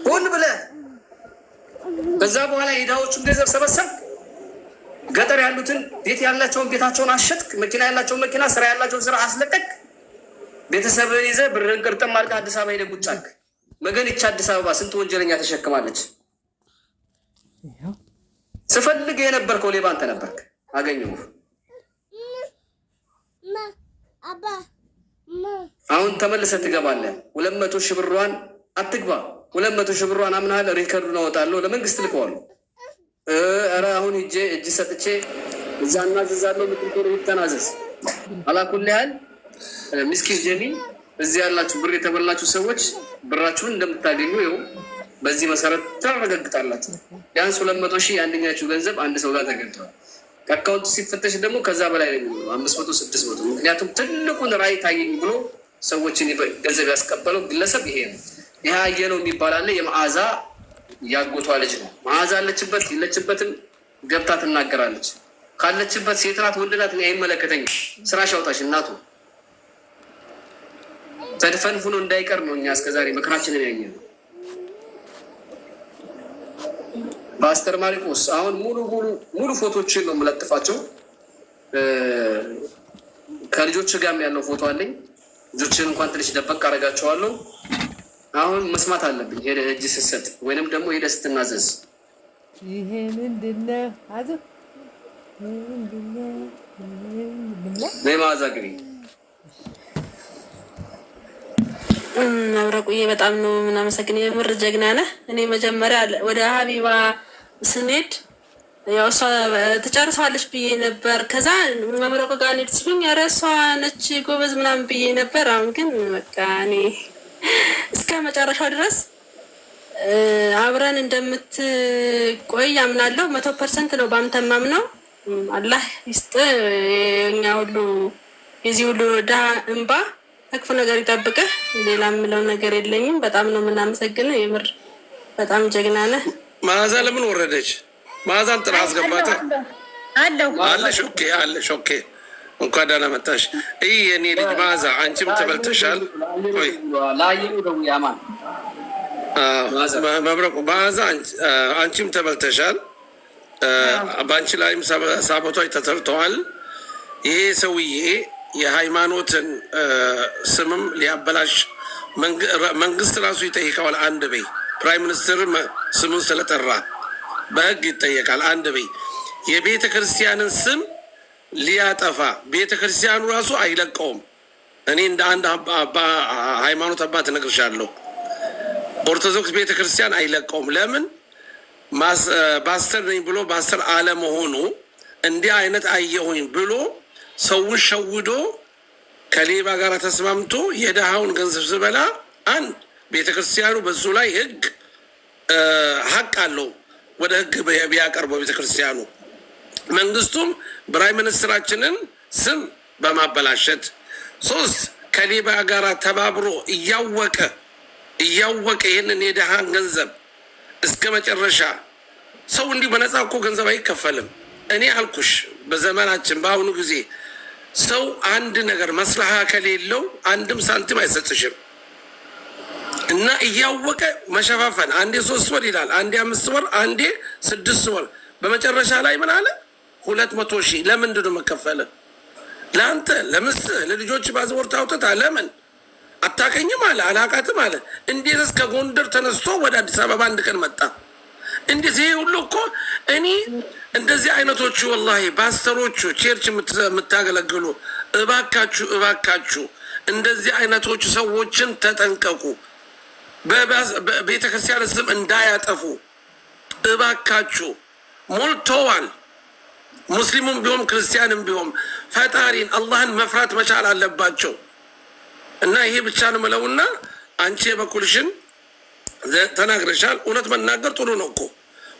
ሆን ብለህ ከዛ በኋላ የዳዎቹን ገንዘብ ሰበሰብ። ገጠር ያሉትን ቤት ያላቸውን ቤታቸውን አሸጥክ። መኪና ያላቸውን መኪና፣ ስራ ያላቸውን ስራ አስለቀቅ። ቤተሰብን ይዘህ ብርህን ቅርጥም አድርገህ አዲስ አበባ ሄደህ ቁጭ አልክ። መገን ይቻ አዲስ አበባ ስንት ወንጀለኛ ተሸክማለች። ስፈልግ የነበርከው ሌባ አንተ ነበርክ። አገኘሁ። አሁን ተመልሰህ ትገባለህ። 200 ሺህ ብሯን አትግባ። 200 ሺህ ብሯን አምናለሁ። ሪከርዱን አወጣለሁ፣ ለመንግስት ልከዋለሁ። ኧረ አሁን እጅ ሰጥቼ እዛ እናዘዛለሁ ምትልኮር ይተናዘዝ አላኩል ያህል ምስኪን ጀሚ እዚህ ያላችሁ ብር የተበላችሁ ሰዎች ብራችሁን እንደምታገኙ ይኸው በዚህ መሰረት ታረጋግጣላችሁ። ቢያንስ 200 ሺህ የአንደኛችሁ ገንዘብ አንድ ሰው ጋር ተገኝቷል። ከአካውንቱ ሲፈተሽ ደግሞ ከዛ በላይ ነው 500 600። ምክንያቱም ትልቁን ራዕይ ታየኝ ብሎ ሰዎችን ገንዘብ ያስቀበለው ግለሰብ ይሄ ነው። ይህ አየነው የሚባል አለ። የመዓዛ ያጎቷ ልጅ ነው። መዓዛ አለችበት የለችበትም ገብታ ትናገራለች። ካለችበት ሴት ናት ወንድ ናት አይመለከተኝም። ስራሽ አውጣሽ እናቱ ተድፈንፍኖ እንዳይቀር ነው። እኛ እስከዛሬ ምክራችንን ያየነው። ፓስተር ማሪቆስ አሁን ሙሉ ፎቶችን ነው የምለጥፋቸው። ከልጆች ጋርም ያለው ፎቶ አለኝ። ልጆችን እንኳን ትንሽ ደበቅ አደርጋቸዋለሁ። አሁን መስማት አለብኝ። ሄደህ እጅ ስትሰጥ ወይንም ደግሞ ሄደህ ስትናዘዝ ይሄ ምንድነው? አዙ ለማዛ ግቢ መብረቁዬ በጣም ነው ምናመሰግን። የምር ጀግና ነህ። እኔ መጀመሪያ ወደ ሀቢባ ስንሄድ ያው እሷ ትጨርሰዋለች ብዬ ነበር። ከዛ መብረቁ ጋር እንሂድ ሲሉኝ ኧረ እሷ ነች ጎበዝ ምናምን ብዬ ነበር። አሁን ግን በቃ እኔ እስከ መጨረሻው ድረስ አብረን እንደምትቆይ አምናለሁ። 100% ነው በአንተ ማምነው። አላህ ይስጥ። እኛ ሁሉ የዚህ ሁሉ ድሃ እንባ ከክፉ ነገር ይጠብቅህ። ሌላ የምለው ነገር የለኝም። በጣም ነው የምናመሰግነው። የምር በጣም ጀግና ነህ። መዓዛ ለምን ወረደች? መዓዛን ጥራ አስገባታ። አለሽ? ኦኬ አለሽ። ኦኬ እንኳን ደህና መጣሽ። ይህ የኔ ልጅ መዓዛ፣ አንቺም ተበልተሻል። ቆይ መብረቁ መዓዛ፣ አንቺም ተበልተሻል። በአንቺ ላይም ሳቦታዎች ተሰርተዋል። ይሄ ሰውዬ የሃይማኖትን ስምም ሊያበላሽ መንግስት ራሱ ይጠይቀዋል። አንድ በይ ፕራይም ሚኒስትር ስሙን ስለጠራ በህግ ይጠየቃል። አንድ በይ የቤተ ክርስቲያንን ስም ሊያጠፋ ቤተ ክርስቲያኑ ራሱ አይለቀውም። እኔ እንደ አንድ ሃይማኖት አባት እነግርሻለሁ፣ ኦርቶዶክስ ቤተ ክርስቲያን አይለቀውም። ለምን? ባስተር ነኝ ብሎ ባስተር አለመሆኑ እንዲህ አይነት አየሁኝ ብሎ ሰውን ሸውዶ ከሌባ ጋር ተስማምቶ የድሃውን ገንዘብ ስበላ አንድ ቤተ ክርስቲያኑ በሱ ላይ ህግ ሀቅ አለው። ወደ ህግ ቢያቀርበው ቤተ ክርስቲያኑ መንግስቱም ፕራይም ሚኒስትራችንን ስም በማበላሸት 3 ከሌባ ጋር ተባብሮ እያወቀ ይህንን የድሃን ገንዘብ እስከ መጨረሻ ሰው እንዲህ በነፃ እኮ ገንዘብ አይከፈልም። እኔ አልኩሽ በዘመናችን በአሁኑ ጊዜ ሰው አንድ ነገር መስላሃ ከሌለው አንድም ሳንቲም አይሰጥሽም። እና እያወቀ መሸፋፈን፣ አንዴ 3 ወር ይላል፣ አንዴ 5 ወር፣ አንዴ 6 ወር፣ በመጨረሻ ላይ ምን አለ 200 ሺህ። ለምንድን ነው መከፈለ? ለአንተ ለምስህ ለልጆች ፓስፖርት አውጥታ ለምን አታቀኝም አለ፣ አላቃትም አለ። እንዴት እስከ ጎንደር ተነስቶ ወደ አዲስ አበባ አንድ ቀን መጣ? እንዴት? ይሄ ሁሉ እኮ እኔ እንደዚህ አይነቶቹ ወላሂ ፓስተሮቹ ቸርች የምታገለግሉ እባካችሁ እንደዚህ አይነቶቹ ሰዎችን ተጠንቀቁ። በቤተ ክርስቲያን ስም እንዳያጠፉ እባካችሁ። ሞልተዋል። ሙስሊሙም ቢሆን ክርስቲያንም ቢሆን ፈጣሪን አላህን መፍራት መቻል አለባቸው። እና ይሄ ብቻ ነው የምለውና አንቺ የበኩልሽን ተናግረሻል። እውነት መናገር ጥሩ ነው እኮ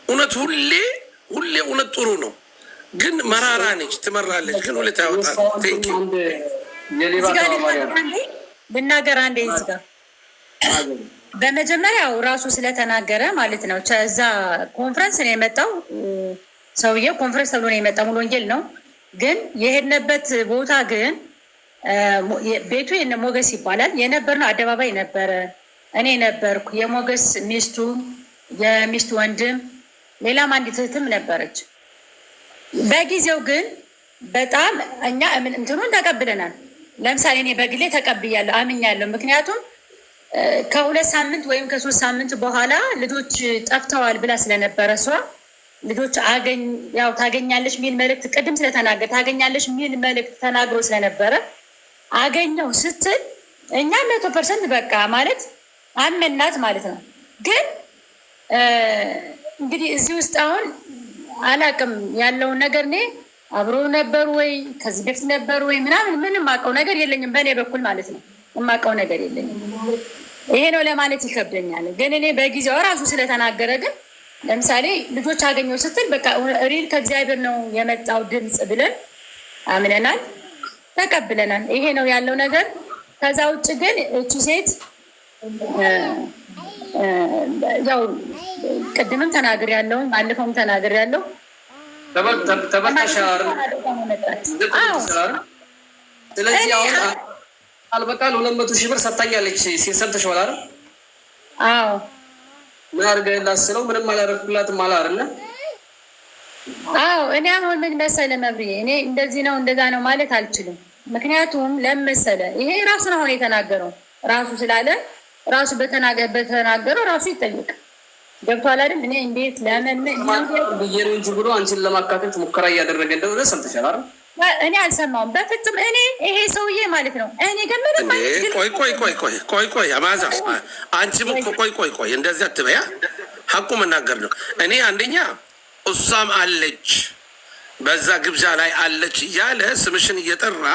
እውነት ሁሌ እውነት ጥሩ ነው፣ ግን መራራ ነች፣ ትመራለች፣ ግን ሁሌ ታወጣል። ልናገር አንዴ እዚህ ጋር በመጀመሪያው ራሱ ስለተናገረ ማለት ነው። ከዛ ኮንፈረንስ ነው የመጣው ሰውዬው። ኮንፈረንስ ተብሎ ነው የመጣው፣ ሙሉ ወንጌል ነው። ግን የሄድንበት ቦታ ግን ቤቱ የነ ሞገስ ይባላል። የነበርነው አደባባይ ነበረ። እኔ ነበርኩ፣ የሞገስ ሚስቱ፣ የሚስቱ ወንድም፣ ሌላም አንዲት እህትም ነበረች። በጊዜው ግን በጣም እኛ እንትኑን ተቀብለናል። ለምሳሌ እኔ በግሌ ተቀብያለሁ፣ አምኛለሁ። ምክንያቱም ከ2 ሳምንት ወይም ከ3 ሳምንት በኋላ ልጆች ጠፍተዋል ብላ ስለነበረ እሷ ልጆች ታገኛለሽ የሚል መልእክት ቅድም ስለተናገር ታገኛለሽ የሚል መልእክት ተናግሮ ስለነበረ አገኘው ስትል እኛ 100% በቃ ማለት አመናት ማለት ነው። ግን እንግዲህ እዚህ ውስጥ አሁን አላቅም ያለውን ነገር እኔ አብሮ ነበሩ ወይ ከዚህ በፊት ነበሩ ወይ ምንም የማውቀው ነገር የለኝም። በእኔ በኩል ማለት ነው የማውቀው ነገር የለኝም። ይሄ ነው ለማለት ይከብደኛል። ግን እኔ በጊዜው ራሱ ስለተናገረ ግን ለምሳሌ ልጆች አገኘው ስትል በቃ ሪል ከእግዚአብሔር ነው የመጣው ድምፅ ብለን አምነናል፣ ተቀብለናል። ይሄ ነው ያለው ነገር። ከዛ ውጭ ግን እቺ ሴት ያው ቅድምም ተናግር ያለው ባለፈውም ተናግር ያለው ተበታሻር። ስለዚህ አሁን አልበቃል 200 ሺህ ብር ሰጥታኛለች ሲል ሰምተሽዋል አይደል? አዎ። ምን አድርገህላት ስለው ምንም አላደረኩላትም አለ አይደል? አዎ። እኔ አሁን ምን መሰለህ መብርዬ፣ እኔ እንደዚህ ነው እንደዛ ነው ማለት አልችልም። ምክንያቱም ለመሰለ ይሄ ራሱ ነው አሁን የተናገረው ራሱ ስላለ ራሱ በተናገረው ራሱ ይጠይቅ። ገብቷል አይደል? እኔ እንዴት ለምን ብዬ ነው እንጂ ብሎ አንቺን ለማካተት ሙከራ እያደረገ እንደሆነ ሰምተሻል አይደል? እኔ አልሰማሁም በፍጹም። እኔ ይሄ ሰውዬ ማለት ነው እኔ ግን ምንም ቆይ አማዛ አንቺም እኮ ቆይ እንደዚህ አትበያ። ሀቁ መናገር ነው። እኔ አንደኛ እሷም አለች በዛ ግብዣ ላይ አለች እያለ ስምሽን እየጠራ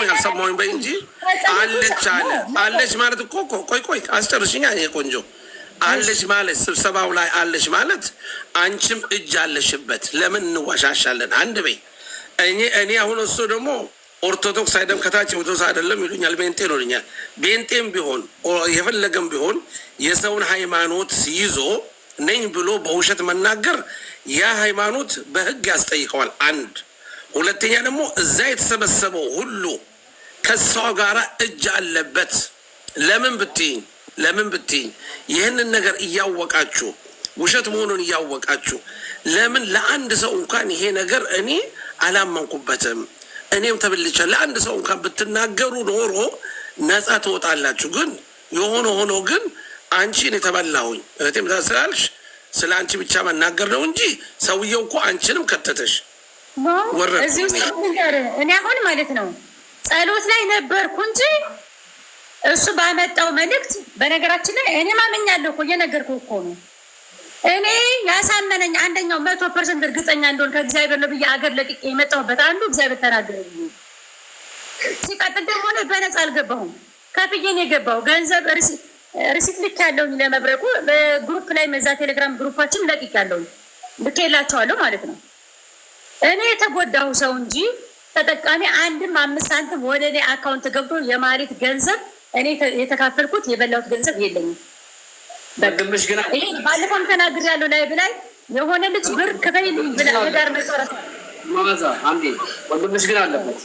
ያልሰማሁኝ በይ እንጂ አለች ማለት እኮ ቆይ አስጨርሽኛ። እኔ ቆንጆ አለች ማለት ስብሰባው ላይ አለች ማለት አንቺም እጅ አለሽበት። ለምን እንዋሻሻለን? አንድ በይ። እኔ አሁን እሱ ደግሞ ኦርቶዶክስ አይደለም ከታች ኦርቶዶክስ አይደለም ይሉኛል፣ ቤንጤ ነው ይሉኛል። ቤንጤም ቢሆን የፈለገም ቢሆን የሰውን ሃይማኖት ይዞ ነኝ ብሎ በውሸት መናገር ያ ሃይማኖት በሕግ ያስጠይቀዋል። አንድ ሁለተኛ ደግሞ እዛ የተሰበሰበው ሁሉ ከሷ ጋራ እጅ አለበት። ለምን ብትይኝ ይህንን ነገር እያወቃችሁ ውሸት መሆኑን እያወቃችሁ ለምን ለአንድ ሰው እንኳን ይሄ ነገር እኔ አላመንኩበትም እኔም ተብልቻ ለአንድ ሰው እንኳን ብትናገሩ ኖሮ ነፃ ትወጣላችሁ። ግን የሆነ ሆኖ ግን አንቺን የተበላሁኝ እህቴም ስላልሽ ስለ አንቺ ብቻ መናገር ነው እንጂ ሰውየው እኮ አንቺንም ከተተሽ እዚህ ውስጥ እኔ አሁን ማለት ነው ጸሎት ላይ ነበርኩ እንጂ እሱ ባመጣው መልእክት በነገራችን ላይ እኔ ማመኛለሁ እኮ እየነገርኩ እኮ ነው። እኔ ያሳመነኝ አንደኛው 100% እርግጠኛ እንደሆን ከእግዚአብሔር ነው ብዬ አገር ለቅቄ የመጣሁበት አንዱ እግዚአብሔር ተናገረ። ሲቀጥል ደግሞ እኔ በነፃ አልገባሁም፣ ከፍዬ ነው የገባው። ገንዘብ ሪሲት ልክ ያለውኝ ለመብረቁ በግሩፕ ላይ መዛ ቴሌግራም ግሩፓችን ለቅቄ ያለውኝ ልኬላቸዋለሁ ማለት ነው። እኔ የተጎዳሁ ሰው እንጂ ተጠቃሚ አንድም 5 ሳንቲም ወደ እኔ አካውንት ገብቶ የማሪት ገንዘብ እኔ የተካፈልኩት የበላሁት ገንዘብ የለኝም። ወንድምሽ ግን ይሄ ባለፈውም ተናግሬያለሁ። ላይ ብላይ የሆነ ልጅ ብር ክፈይልኝ ብላ ወዳር መሰረት ማዛ አንዴ ወንድምሽ ግን አለበት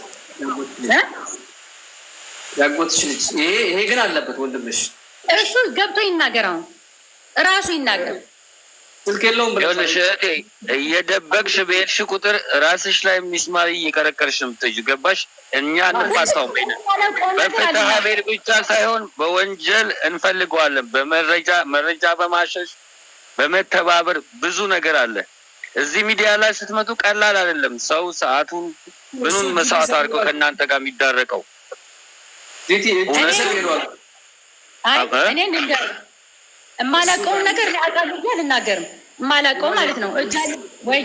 ያጎትሽ ልጅ ይሄ ግን አለበት ወንድምሽ። እሱ ገብቶ ይናገራው እራሱ ይናገር። ስልክ የለውም ብለሽ እየደበቅሽ በሄድሽ ቁጥር ራስሽ ላይ ሚስማር እየቀረቀርሽ ነው የምትሄጂው። ገባሽ? እኛ እንፋታው በፍትሐ ብሔር ብቻ ሳይሆን በወንጀል እንፈልገዋለን። መረጃ በማሸሽ በመተባበር ብዙ ነገር አለ። እዚህ ሚዲያ ላይ ስትመጡ ቀላል አይደለም። ሰው ሰዓቱን ምኑን መስዋዕት አድርገው ከእናንተ ጋር የሚዳረቀው እኔ የማላውቀውን ነገር አውቃለሁ አልናገርም። የማላውቀው ማለት ነው እጃ ወይ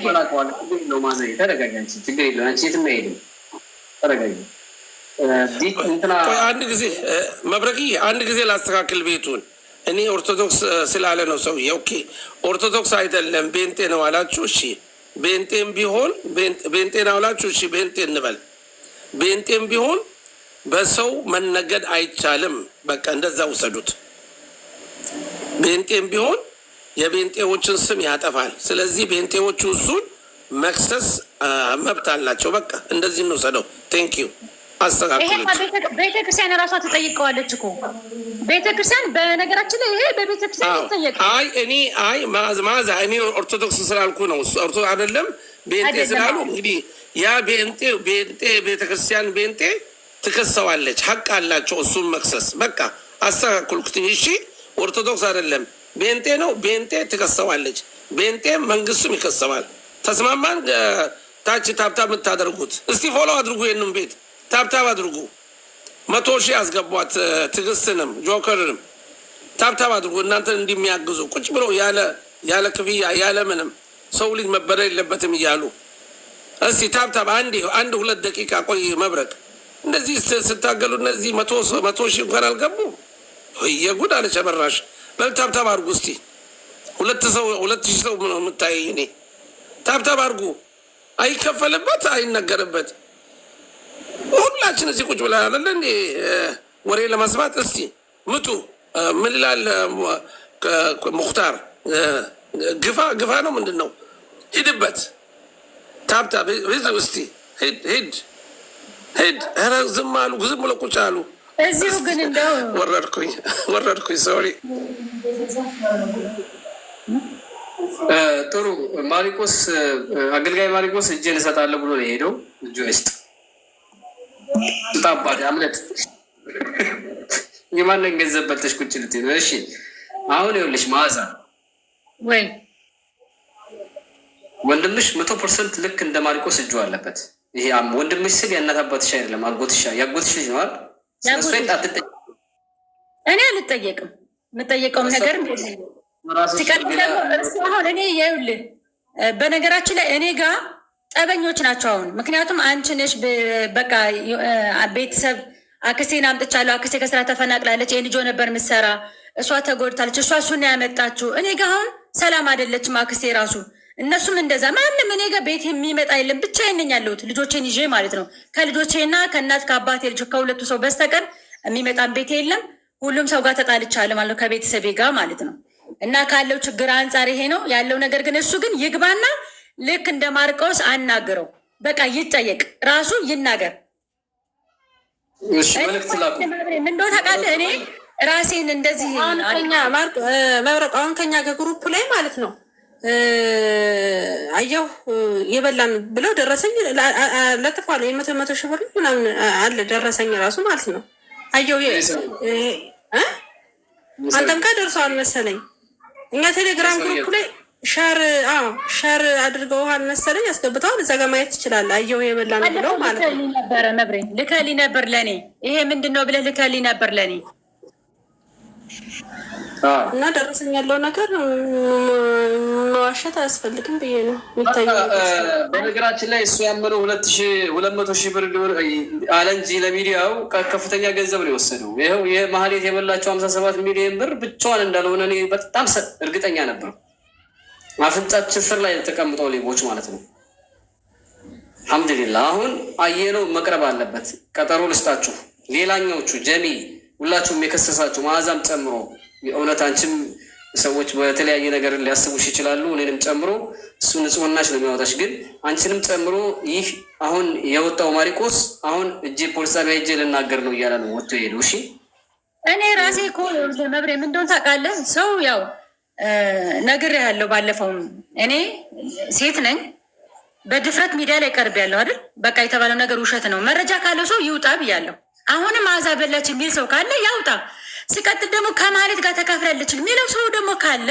ነው ማዘ ተረጋጋንቺ ችግር የለም። አንቺ የትም አይሄድም። ተረጋጊ። አንድ ጊዜ መብረቂ አንድ ጊዜ ላስተካክል ቤቱን። እኔ ኦርቶዶክስ ስላለ ነው ሰውዬ። ኦኬ ኦርቶዶክስ አይደለም ቤንጤ ነው አላችሁ። እሺ ቤንጤም ቢሆን ቤንጤ ነው አላችሁ። እሺ ቤንጤ እንበል። ቤንጤም ቢሆን በሰው መነገድ አይቻልም። በቃ እንደዛ ውሰዱት። ቤንጤም ቢሆን የቤንጤዎችን ስም ያጠፋል። ስለዚህ ቤንጤዎቹ እሱን መክሰስ መብት አላቸው። በቃ እንደዚህ እንውሰደው። ቴንክ ዩ አስተካክሉት። ቤተክርስቲያን ራሷ ትጠይቀዋለች እኮ ቤተክርስቲያን። በነገራችን ላይ ይሄ በቤተክርስቲያን ይጠየቃል። ማዛ እኔ ኦርቶዶክስ ስላልኩ ነው። ኦርቶ አይደለም ቤንጤ ስላሉ እንግዲህ ያ ቤንጤ ቤተክርስቲያን ቤንጤ ትከሰዋለች። ሀቅ አላቸው እሱን መክሰስ። በቃ አስተካክሉት። እሺ ኦርቶዶክስ አይደለም ቤንጤ ነው። ቤንጤ ትከሰዋለች። ቤንጤ መንግስቱም ይከሰዋል። ተስማማን? ታች ታብታብ የምታደርጉት እስቲ ፎሎ አድርጉ። ይህንም ቤት ታብታብ አድርጉ። 100 ሺህ ያስገቧት። ትዕግስትንም ጆከርንም ታብታብ አድርጉ። እናንተን እንደሚያግዙ ቁጭ ብሎ ያለ ክፍያ ያለ ምንም ሰው ልጅ መበደል የለበትም እያሉ እስቲ ታብታብ አንድ 2 ደቂቃ ቆይ። መብረቅ እንደዚህ ስታገሉ እነዚህ 100 ሺህ እንኳን አልገቡ። የጉድ አለ ጨመራሽ። በልታብታብ አድርጉ እስቲ 2,000 ሰው ነው የምታየኝ እኔ። ታብታብ አድርጉ። አይከፈልበት አይነገርበት። ሁላችን እዚህ ቁጭ ብለን አይደለ እንዴ ወሬ ለመስማት። እስቲ ምጡ ምን ይላል ሙክታር? ግፋ ነው ምንድን ነው? ሂድበት። ታብታብ እስቲ ሂድ። ኧረ ዝም አሉ። ዝም ብሎ ቁጭ አሉ። እዚሁ ግን እንደው ወረድኩኝ። ሶሪ። ጥሩ ማሪቆስ አገልጋይ ማሪቆስ እጄን እሰጣለሁ ብሎ ነው የሄደው። እጁን ይስጥ። ስጣባት አምለጥ። የማንን ገንዘብ በልተሽ ቁጭ ልትይ ነው? እሺ አሁን ይኸውልሽ መዓዛ ወይ ወንድምሽ 100% ልክ እንደ ማሪቆስ እጁ አለበት። ይሄ ወንድምሽ ስል የእናት አባትሽ አይደለም፣ አጎትሽ ያጎትሽ ልጅ ነው አይደል? እኔ አልጠየቅም። የምጠየቀውም ነገር ሲቀጥል ደግሞ እርሱ አሁን እኔ ይኸውልህ፣ በነገራችን ላይ እኔ ጋር ጠበኞች ናቸው አሁን። ምክንያቱም አንቺ ነሽ በቃ ቤተሰብ አክስቴን አምጥቻለሁ፣ አክስቴ ከስራ ተፈናቅላለች፣ የልጆ ነበር ምሰራ፣ እሷ ተጎድታለች፣ እሱን ያመጣችሁ። እኔ ጋር አሁን ሰላም አይደለችም አክስቴ ራሱ። እነሱም እንደዛ ማንም እኔ ጋር ቤት የሚመጣ የለም። ብቻዬን ነኝ ያለሁት ልጆቼን ይዤ ማለት ነው። ከልጆቼና ከእናት ከአባቴ ልጅ ከሁለቱ ሰው በስተቀር የሚመጣን ቤት የለም። ሁሉም ሰው ጋር ተጣልቻለሁ ማለት ነው፣ ከቤተሰቤ ጋር ማለት ነው። እና ካለው ችግር አንጻር ይሄ ነው ያለው ነገር። ግን እሱ ግን ይግባና ልክ እንደ ማርቆስ አናግረው፣ በቃ ይጠየቅ፣ ራሱ ይናገር። ምንደ ታውቃለህ እኔ ራሴን እንደዚህ መብረቅ አሁን ከኛ ከግሩፕ ላይ ማለት ነው አየሁ የበላን ብለው ደረሰኝ ለጥፏል። 100 ሺህ ብር ምናምን አለ ደረሰኝ ራሱ ማለት ነው። አየሁ አንተም ጋር ደርሰዋል መሰለኝ። እኛ ቴሌግራም ግሩፕ ላይ ሸር አድርገውሃል መሰለኝ፣ ያስገብተዋል። እዛ ጋር ማየት ትችላለህ። አየሁ የበላን ብለው ማለት ነው። ነበረ መብሬ ልከሊ ነበር ለእኔ ይሄ ምንድን ነው ብለህ ልከሊ ነበር ለእኔ እና ደረሰኝ ያለው ነገር መዋሸት አያስፈልግም ብዬ ነው የሚታየው። በነገራችን ላይ እሱ ያመነው 200 ሺህ ብር አለ እንጂ ለሚዲያው ከፍተኛ ገንዘብ ነው የወሰደው። ይኸው የማህሌት የበላቸው 57 ሚሊዮን ብር ብቻዋን እንዳልሆነ እኔ በጣም እርግጠኛ ነበር። አፍንጫችን ስር ላይ ተቀምጠው ሌቦች ማለት ነው። አልሐምዱሊላህ አሁን አየነው መቅረብ አለበት። ቀጠሮ ልስጣችሁ። ሌላኛዎቹ ጀሚል ሁላችሁም የከሰሳችሁ መዓዛም ጨምሮ የእውነት አንቺም ሰዎች በተለያየ ነገር ሊያስቡሽ ይችላሉ፣ እኔንም ጨምሮ እሱ ንጹህናሽ ነው የሚያወጣሽ። ግን አንቺንም ጨምሮ ይህ አሁን የወጣው ማሪቆስ አሁን እጄ ፖሊስ ጣቢያ ሄጄ ልናገር ነው እያለ ነው ወጥቶ ሄዱ። እሺ እኔ ራሴ እኮ መብሬ ምን እንደሆነ ታውቃለህ? ሰው ያው ነግሬሃለሁ ባለፈውም እኔ ሴት ነኝ፣ በድፍረት ሚዲያ ላይ ቀርብ ያለው አይደል? በቃ የተባለው ነገር ውሸት ነው። መረጃ ካለው ሰው ይውጣ ብያለሁ። አሁንም መዓዛ በላች የሚል ሰው ካለ ያውጣ። ሲቀጥል ደግሞ ከማለት ጋር ተካፍላለች የሚለው ሰው ደግሞ ካለ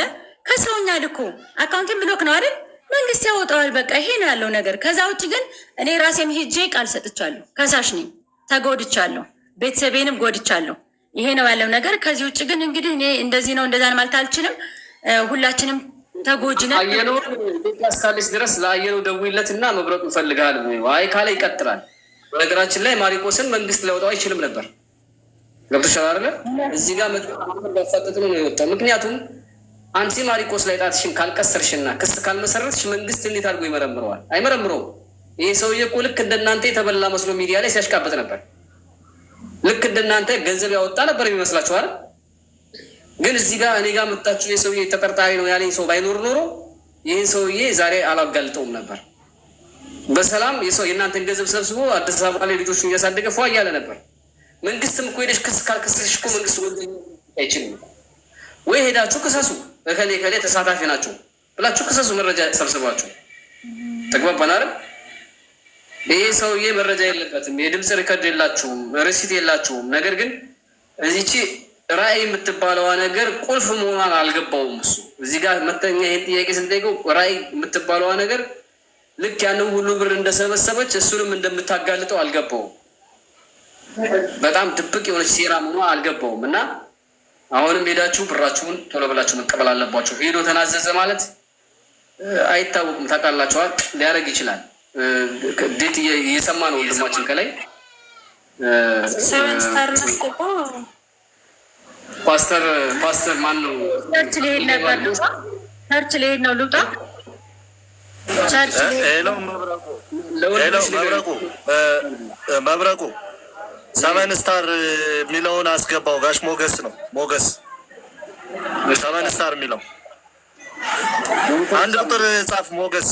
ከሰውኛ ልኮ አካውንቲን ብሎክ ነው አይደል? መንግስት ያወጣዋል። በቃ ይሄ ነው ያለው ነገር። ከዛ ውጭ ግን እኔ ራሴም ሄጄ ቃል ሰጥቻለሁ። ከሳሽ ነኝ፣ ተጎድቻለሁ፣ ቤተሰቤንም ጎድቻለሁ። ይሄ ነው ያለው ነገር። ከዚህ ውጭ ግን እንግዲህ እኔ እንደዚህ ነው እንደዛ ማለት አልችልም። ሁላችንም ተጎጂ ነን። አየነው ኢትዮጵያ እስካለች ድረስ ለአየነው ደውይለት እና መብረቅ እንፈልጋል። አይ ካለ ይቀጥላል። በነገራችን ላይ ማሪቆስን መንግስት ሊያወጣው አይችልም ነበር። ገብቶሻል አይደለ? እዚህ ጋር መጣፈጥ ነው የወጣው። ምክንያቱም አንቺ ማሪቆስ ላይ ጣትሽን ካልቀሰርሽና ክስ ካልመሰረትሽ መንግስት እንዴት አድርጎ ይመረምረዋል? አይመረምረውም። ይሄ ሰውዬ እኮ ልክ እንደናንተ የተበላ መስሎ ሚዲያ ላይ ሲያሽቃበጥ ነበር። ልክ እንደናንተ ገንዘብ ያወጣ ነበር የሚመስላችሁ አይደል? ግን እዚህ ጋር እኔ ጋር መጣችሁ የሰውዬ ተጠርጣሪ ነው ያለኝ ሰው ባይኖር ኖሮ ይህን ሰውዬ ዛሬ አላጋልጠውም ነበር። በሰላም የእናንተን ገንዘብ ሰብስቦ አዲስ አበባ ላይ ልጆቹን እያሳደገ ፏ እያለ ነበር። መንግስትም እኮ ሄደሽ ክስ ካልከሰስሽ እኮ መንግስት ወንጀል አይችልም ወይ? ሄዳችሁ ክሰሱ። በከሌ ከሌ ተሳታፊ ናቸው ብላችሁ ክሰሱ። መረጃ ሰብስባችሁ ተግባባን አይደል? ይሄ ሰውዬ መረጃ የለበትም። የድምፅ ሪከርድ የላችሁም፣ ሪሲት የላችሁም። ነገር ግን እዚቺ ራዕይ የምትባለዋ ነገር ቁልፍ መሆኗን አልገባውም እሱ። እዚህ ጋር መተኛ ይህን ጥያቄ ስንጠይቀው ራዕይ የምትባለዋ ነገር ልክ ያንን ሁሉ ብር እንደሰበሰበች እሱንም እንደምታጋልጠው አልገባውም። በጣም ድብቅ የሆነች ሴራ መሆኗ አልገባውም። እና አሁንም ሄዳችሁ ብራችሁን ቶሎ ብላችሁ መቀበል አለባችሁ። ሄዶ ተናዘዘ ማለት አይታወቅም። ታውቃላችኋል፣ ሊያደርግ ይችላል። እንዴት እየሰማ ነው ወንድማችን ከላይ ፓስተር ማን ነው? ቸርች ሊሄድ ነበር። ቸርች ሊሄድ ነው። ልውጣ። መብረቁ ሰቨን ስታር የሚለውን አስገባው። ጋሽ ሞገስ ነው። ሞገስ ሰቨን ስታር የሚለው አንድ ቁጥር ጻፍ። ሞገስ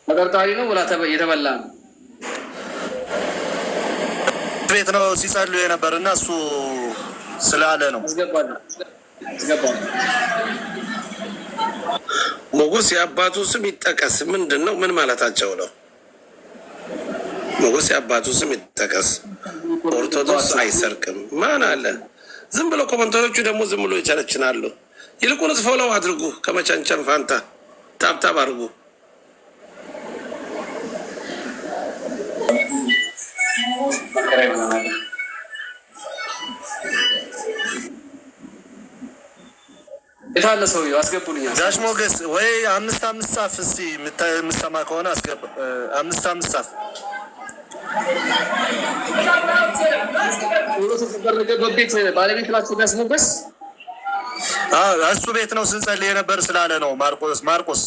ተጠርጣሪ ነው ብላ የተበላ ነው ቤት ነው ሲጸልዩ የነበር እና እሱ ስላለ ነው። ሞገስ የአባቱ ስም ይጠቀስ። ምንድን ነው? ምን ማለታቸው ነው? ሞገስ የአባቱ ስም ይጠቀስ። ኦርቶዶክስ አይሰርቅም። ማን አለ? ዝም ብሎ ኮመንተሮቹ ደግሞ ዝም ብሎ ይቸረችናሉ። ይልቁንስ ፎሎው አድርጉ። ከመቸንቸን ፋንታ ታብታብ አድርጉ። የታለ ሰውዬው? አስገቡልኝ። ጋሽ ሞገስ ወይ 5 ጻፍ እስቲ የምትሰማ ከሆነ አስገባ። 5 ጻፍ። ተደረገበት ቤት ባለቤት ናቸው ጋሽ ሞገስ? እሱ ቤት ነው ስንጸልይ የነበር ስላለ ነው። ማርቆስ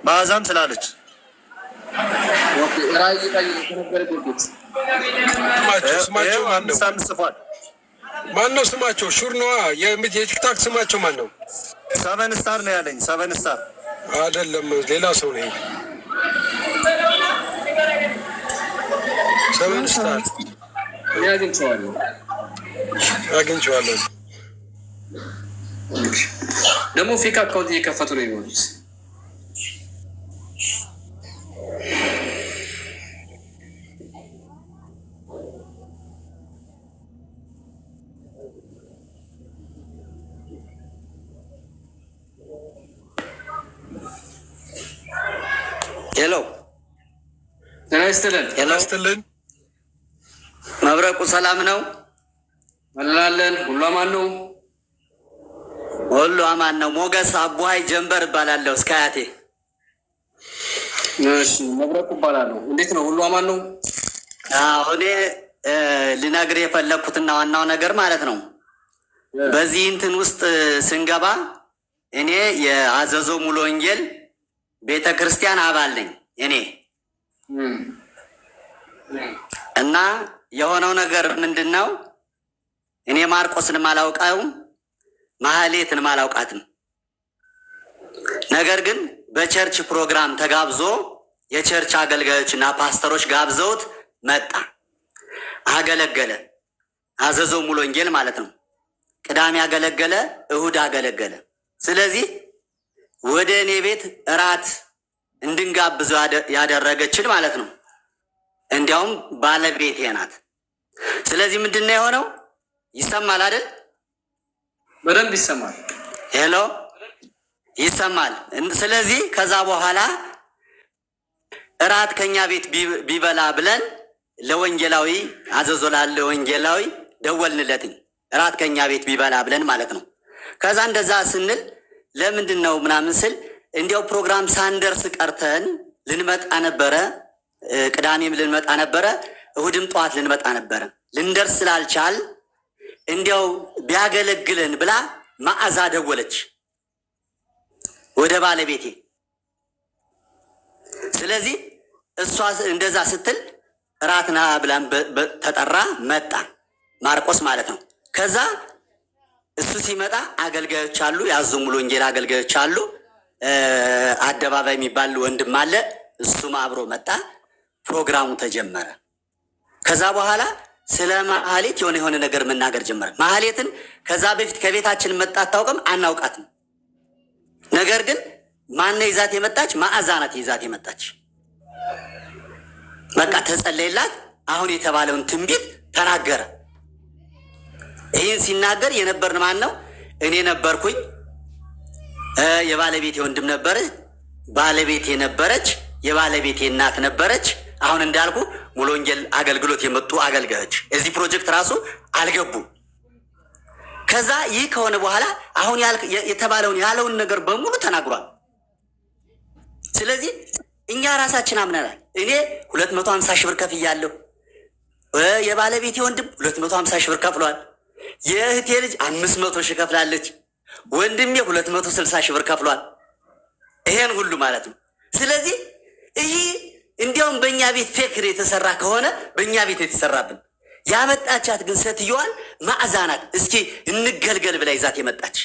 ማዕዛም ስላለች ራእይ የተነገረበት ቤት ስማቸው ጽፏል። ማን ነው ስማቸው? ሹር ነዋ። የቲክታክ ስማቸው ማን ነው? 7 ስታር ነው ያለኝ። 7 ስታር አይደለም፣ ሌላ ሰው ነው። 7 ስታር አግኝቼዋለሁ። ደግሞ ፌክ አካውንት እየከፈቱ ነው የሚሆኑት። ሄሎ ጤና ይስጥልን። ጤና ይስጥልን። መብረቁ ሰላም ነው? አላለን። ሁሉ አማን ነው? ሁሉ አማን ነው። ሞገስ አቡሀይ ጀንበር እባላለሁ። እስከ አያቴ። እሺ መብረቁ እባላለሁ። እንዴት ነው? ሁሉ አማን ነው? እኔ ልነግርህ የፈለግኩትና ዋናው ነገር ማለት ነው በዚህ እንትን ውስጥ ስንገባ እኔ የአዘዞ ሙሉ ወንጌል ቤተ ክርስቲያን አባል ነኝ እኔ እና የሆነው ነገር ምንድን ነው? እኔ ማርቆስን አላውቀውም፣ ማህሌትን አላውቃትም። ነገር ግን በቸርች ፕሮግራም ተጋብዞ የቸርች አገልጋዮችና ፓስተሮች ጋብዘውት መጣ፣ አገለገለ። አዘዞ ሙሉ ወንጌል ማለት ነው። ቅዳሜ አገለገለ፣ እሁድ አገለገለ። ስለዚህ ወደ እኔ ቤት እራት እንድንጋብዘው ያደረገችን ማለት ነው። እንዲያውም ባለቤቴ ናት። ስለዚህ ምንድን ነው የሆነው? ይሰማል አይደል? በደንብ ይሰማል። ሄሎ ይሰማል። ስለዚህ ከዛ በኋላ እራት ከኛ ቤት ቢበላ ብለን ለወንጌላዊ አዘዞ ላለ ወንጌላዊ ደወልንለትኝ። እራት ከኛ ቤት ቢበላ ብለን ማለት ነው። ከዛ እንደዛ ስንል ለምንድን ነው ምናምን ስል እንዲያው ፕሮግራም ሳንደርስ ቀርተን ልንመጣ ነበረ። ቅዳሜም ልንመጣ ነበረ፣ እሁድም ጠዋት ልንመጣ ነበረ። ልንደርስ ስላልቻል እንዲያው ቢያገለግለን ብላ መዓዛ ደወለች ወደ ባለቤቴ። ስለዚህ እሷ እንደዛ ስትል እራትና ብላን ተጠራ፣ መጣ ማርቆስ ማለት ነው። ከዛ እሱ ሲመጣ አገልጋዮች አሉ፣ ያዙ ሙሉ ወንጌል አገልጋዮች አሉ። አደባባይ የሚባል ወንድም አለ፣ እሱም አብሮ መጣ። ፕሮግራሙ ተጀመረ። ከዛ በኋላ ስለ ማህሌት የሆነ ነገር መናገር ጀመረ። ማህሌትን ከዛ በፊት ከቤታችን መጣ አታውቅም፣ አናውቃትም። ነገር ግን ማነው ይዛት የመጣች? መዓዛ ናት ይዛት የመጣች። በቃ ተጸለይላት። አሁን የተባለውን ትንቢት ተናገረ። ይህን ሲናገር የነበርን ማን ነው? እኔ ነበርኩኝ። የባለቤቴ ወንድም ነበረ፣ ባለቤቴ ነበረች፣ የባለቤቴ እናት ነበረች። አሁን እንዳልኩ ሙሉ ወንጌል አገልግሎት የመጡ አገልጋዮች እዚህ ፕሮጀክት ራሱ አልገቡም። ከዛ ይህ ከሆነ በኋላ አሁን የተባለውን ያለውን ነገር በሙሉ ተናግሯል። ስለዚህ እኛ ራሳችን አምነናል። እኔ 250 ሺህ ብር ከፍያለሁ። የባለቤቴ ወንድም 250 ሺህ ብር ከፍሏል። የእህቴ ልጅ 500 ሺህ ከፍላለች። ወንድሜ 260 ሺህ ብር ከፍሏል። ይሄን ሁሉ ማለት ነው። ስለዚህ ይህ እንዲያውም በእኛ ቤት ፌክር የተሰራ ከሆነ በእኛ ቤት የተሰራብን። ያመጣቻት ግን ሴትዮዋን መዓዛ ናት። እስኪ እንገልገል ብላ ይዛት የመጣች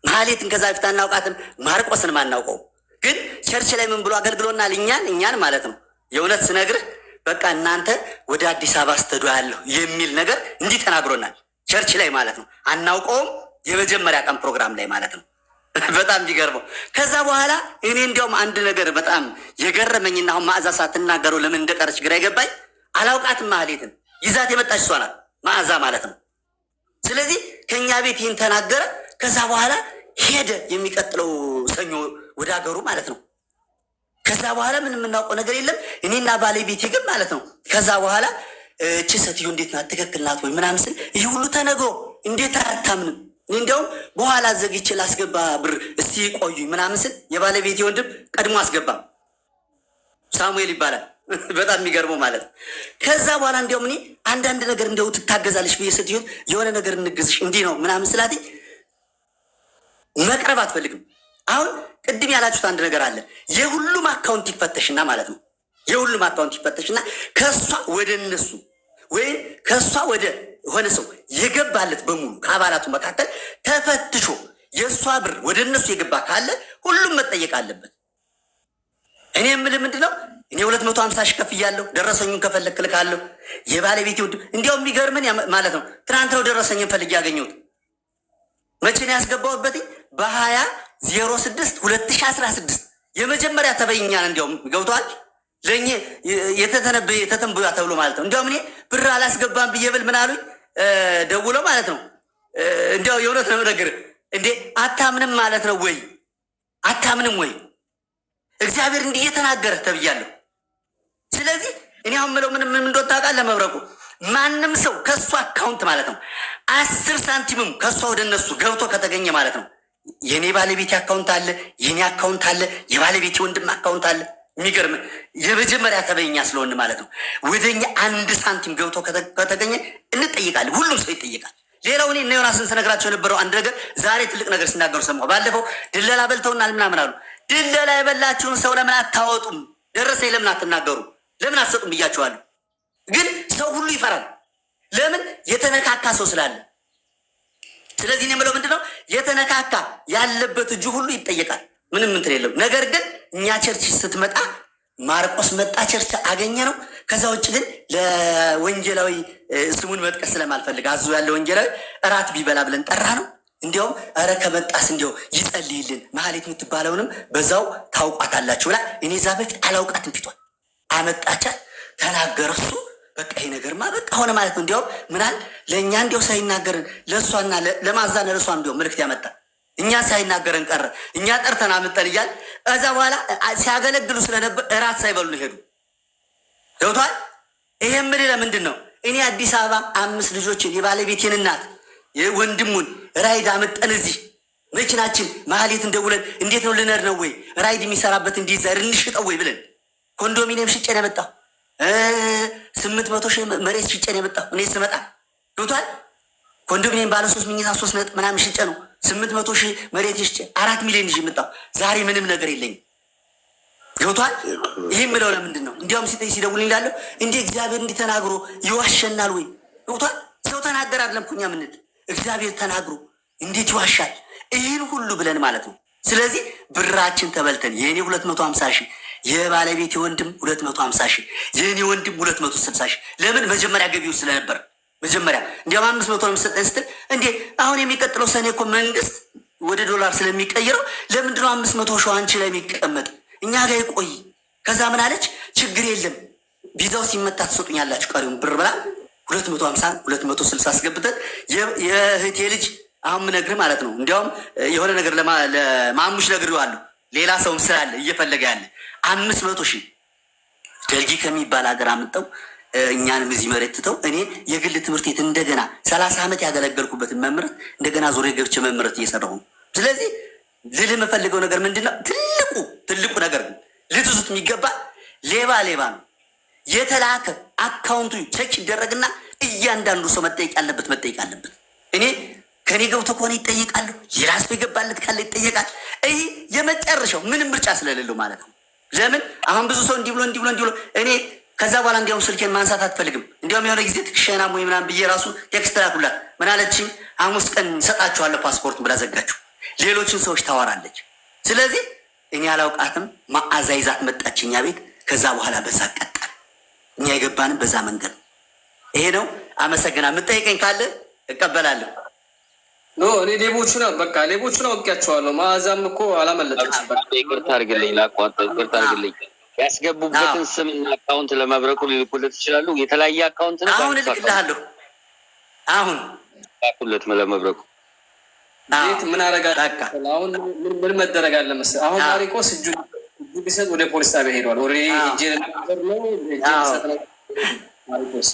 ማህሌትን ከዛ በፊት አናውቃትም፣ ማርቆስን አናውቀው። ግን ቸርች ላይ ምን ብሎ አገልግሎናል? እኛን ማለት ነው። የእውነት ስነግርህ በቃ እናንተ ወደ አዲስ አበባ ስትሄዱ ያለሁ የሚል ነገር እንዲህ ተናግሮናል። ቸርች ላይ ማለት ነው። አናውቀውም። የመጀመሪያ ቀን ፕሮግራም ላይ ማለት ነው። በጣም ቢገርመው። ከዛ በኋላ እኔ እንዲያውም አንድ ነገር በጣም የገረመኝና አሁን መዓዛ ሳትናገረው ለምን እንደቀረች ግራ የገባኝ፣ አላውቃትም። ማህሌትን ይዛት የመጣች እሷ ናት፣ መዓዛ ማለት ነው። ስለዚህ ከእኛ ቤት ይህን ተናገረ። ከዛ በኋላ ሄደ፣ የሚቀጥለው ሰኞ ወደ ሀገሩ ማለት ነው። ከዛ በኋላ ምን የምናውቀው ነገር የለም። እኔና ባለቤቴ ግን ማለት ነው። ከዛ በኋላ እቺ ሴትዮ እንዴት ናት ትክክል ናት ወይ ምናምን ስል ይህ ሁሉ ተነግሮ እንዴት አታምንም? እንዲያውም በኋላ ዘግቼ ላስገባ ብር እስቲ ቆዩኝ ምናምን ስል የባለቤቴ ወንድም ቀድሞ አስገባ። ሳሙኤል ይባላል። በጣም የሚገርመው ማለት ነው። ከዛ በኋላ እንዲያውም እኔ አንዳንድ ነገር እንዲያው ትታገዛለች ብዬ ስትሆን የሆነ ነገር እንግዝሽ እንዲህ ነው ምናምን ስላት መቅረብ አትፈልግም። አሁን ቅድም ያላችሁት አንድ ነገር አለ። የሁሉም አካውንት ይፈተሽና ማለት ነው የሁሉም አካውንት ይፈተሽና ከእሷ ወደ እነሱ ወይም ከእሷ ወደ ሆነ ሰው የገባለት በሙሉ ከአባላቱ መካከል ተፈትሾ የእሷ ብር ወደ እነሱ የገባ ካለ ሁሉም መጠየቅ አለበት። እኔ የምልህ ምንድን ነው እኔ 250 ሺህ ከፍያለሁ። ደረሰኙን ከፈለክ ልካለሁ። የባለቤቴ ውድ እንዲያውም የሚገርምን ማለት ነው ትናንት ነው ደረሰኝን ፈልጌ ያገኘሁት። መቼ ነው ያስገባሁበት? በ20/06/2016 የመጀመሪያ ተበይኛን እንዲያውም ገብቷል ለእኔ የተተንብያ ተብሎ ማለት ነው። እንዲያውም እኔ ብር አላስገባም ብዬ ብል ምን አሉኝ ደውለው ማለት ነው እንዲያው የእውነት ነው ነገር እንዴ አታምንም ማለት ነው ወይ አታምንም ወይ እግዚአብሔር እንዲህ እየተናገረ ተብያለሁ። ስለዚህ እኔ አሁን ምለው ምን እንደሆነ ታውቃለህ መብረቁ ማንም ሰው ከእሱ አካውንት ማለት ነው 10 ሳንቲምም ከእሷ ወደ እነሱ ገብቶ ከተገኘ ማለት ነው የኔ ባለቤቴ አካውንት አለ፣ የኔ አካውንት አለ፣ የባለቤቴ ወንድም አካውንት አለ። የሚገርም የመጀመሪያ ተበኛ ስለሆን ማለት ነው ወደኛ 1 ሳንቲም ገብቶ ከተገኘ እንጠይቃለን። ሁሉም ሰው ይጠይቃል። ሌላው እኔ እና ዮናስን ስነግራቸው የነበረው አንድ ነገር ዛሬ ትልቅ ነገር ሲናገሩ ሰማሁ። ባለፈው ድለላ በልተውናል ምናምን አሉ። ድለላ የበላችሁን ሰው ለምን አታወጡም? ደረሰኝ ለምን አትናገሩ? ለምን አትሰጡም ብያቸዋለሁ። ግን ሰው ሁሉ ይፈራል። ለምን? የተነካካ ሰው ስላለ። ስለዚህ እኔ የምለው ምንድነው የተነካካ ያለበት እጁ ሁሉ ይጠየቃል። ምንም እንትን የለም። ነገር ግን እኛ ቸርች ስትመጣ ማርቆስ መጣ ቸርች አገኘ ነው። ከዛ ውጭ ግን ለወንጌላዊ ስሙን መጥቀስ ስለማልፈልግ አዞ ያለ ወንጌላዊ እራት ቢበላ ብለን ጠራ ነው። እንዲያውም ኧረ ከመጣስ እንዲያው ይጸልይልን መሀሌት የምትባለውንም በዛው ታውቋታላችሁ ብላ እኔ እዛ በፊት አላውቃትም ፊቷን አመጣቻት ተናገረ። እሱ በቃ ይሄ ነገርማ በቃ ሆነ ማለት ነው። እንዲያውም ምናል ለእኛ እንዲያው ሳይናገርን ለእሷና ለማዛነ ለእሷ እንዲያው መልዕክት ያመጣ እኛ ሳይናገረን ቀረ። እኛ ጠርተን አምጠን እያል እዛ በኋላ ሲያገለግሉ ስለነበር እራት ሳይበሉ ሄዱ። ገብቷል። ይሄ ምን ለምንድን ነው እኔ አዲስ አበባ 5 ልጆችን የባለቤቴን እናት የወንድሙን ራይድ አመጠን እዚህ መኪናችን መሀሌት እንደውለን እንዴት ነው ልነር ነው ወይ ራይድ የሚሰራበት እንዲዘር እንሽጠው ወይ ብለን ኮንዶሚኒየም ሽጬ ነው የመጣው። 800 ሺህ መሬት ሽጬ ነው የመጣው እኔ ስመጣ። ገብቷል። ኮንዶሚኒየም ባለ 3 መኝታ 3 ነጥብ ምናምን ሽጬ ነው 800 ሺህ መሬት ሽጬ 4 ሚሊዮን ይዤ የመጣው። ዛሬ ምንም ነገር የለኝም። ገብቷል። ይህም ብለው ለምንድን ነው እንዲያውም ሲደውል እንዳለው እንዴ እግዚአብሔር እንዲህ ተናግሮ ይዋሸናል ወይ? ገብቷል። ሰው ተናገር አይደለም እኮ እኛ ምንል እግዚአብሔር ተናግሮ እንዴት ይዋሻል? ይህን ሁሉ ብለን ማለት ነው። ስለዚህ ብራችን ተበልተን የእኔ 250 ሺህ የባለቤቴ ወንድም 250 ሺህ የእኔ ወንድም 260 ሺህ ለምን መጀመሪያ ገቢው ስለነበር መጀመሪያ እንዲያውም 500 ነው የምሰጠን ስትል እንዴ አሁን የሚቀጥለው ሰኔ እኮ መንግስት ወደ ዶላር ስለሚቀይረው ለምንድን ነው 500 ሺህ አንቺ ላይ የሚቀመጥ እኛ ጋር ይቆይ። ከዛ ምን አለች? ችግር የለም ቪዛው ሲመታ ትሰጡኛላችሁ ቀሪውን ብር ብላ 250 260 አስገብተን የእህቴ ልጅ አሁን ምነግርህ ማለት ነው። እንዲያውም የሆነ ነገር ለማሙሽ ነግሬዋለሁ። ሌላ ሰውም ስላለ እየፈለገ ያለ 500 ሺህ ደልጊ ከሚባል ሀገር አምጠው እኛንም እዚህ መሬት ትተው እኔ የግል ትምህርት ቤት እንደገና 30 ዓመት ያገለገልኩበትን መምህረት እንደገና ዞሬ ገብቼ መምህረት እየሰራሁ ነው። ስለዚህ ልል የምፈልገው ነገር ምንድነው? ትልቁ ነገር ግን ልትዙት የሚገባ ሌባ ነው። የተላከ አካውንቱ ቼክ ይደረግና እያንዳንዱ ሰው መጠየቅ ያለበት መጠየቅ አለበት። እኔ ከኔ ገብቶ ከሆነ ይጠየቃሉ። የራሱ የገባለት ካለ ይጠየቃል። ይህ የመጨረሻው ምንም ምርጫ ስለሌለው ማለት ነው። ለምን አሁን ብዙ ሰው እንዲህ ብሎ እኔ ከዛ በኋላ እንዲያውም ስልኬን ማንሳት አትፈልግም። እንዲያውም የሆነ ጊዜ ትክሸና ወይ ምናምን ብዬ ራሱ ቴክስት ላኩላት። ምን አለችኝ? 5 ቀን ሰጣችኋለሁ ፓስፖርት ብላ ዘጋችሁ። ሌሎችን ሰዎች ታወራለች። ስለዚህ እኔ አላውቃትም። መዓዛ ይዛት መጣች እኛ ቤት። ከዛ በኋላ በዛ ቀጣል። እኛ የገባንም በዛ መንገድ ነው። ይሄ ነው። አመሰግና። የምጠይቀኝ ካለ እቀበላለሁ። እኔ ሌቦቹን አውቄያቸዋለሁ። መዓዛም እኮ አላመለጠችም። ይቅርታ አድርግልኝ፣ ላቋርጥ። ይቅርታ አድርግልኝ። ያስገቡበትን ስምና አካውንት ለመብረቁ ሊልኩለት ይችላሉ። የተለያየ አካውንት ነው። አሁን እልክልሃለሁ። አሁን ላኩለት ለመብረቁ። ምን አረጋለሁ? አሁን ምን መደረግ አለ መሰለህ? አሁን ማሪቆስ እጁ ቢሰጥ ወደ ፖሊስ ጣቢያ ሄዷል። ኦልሬዲ ማሪቆስ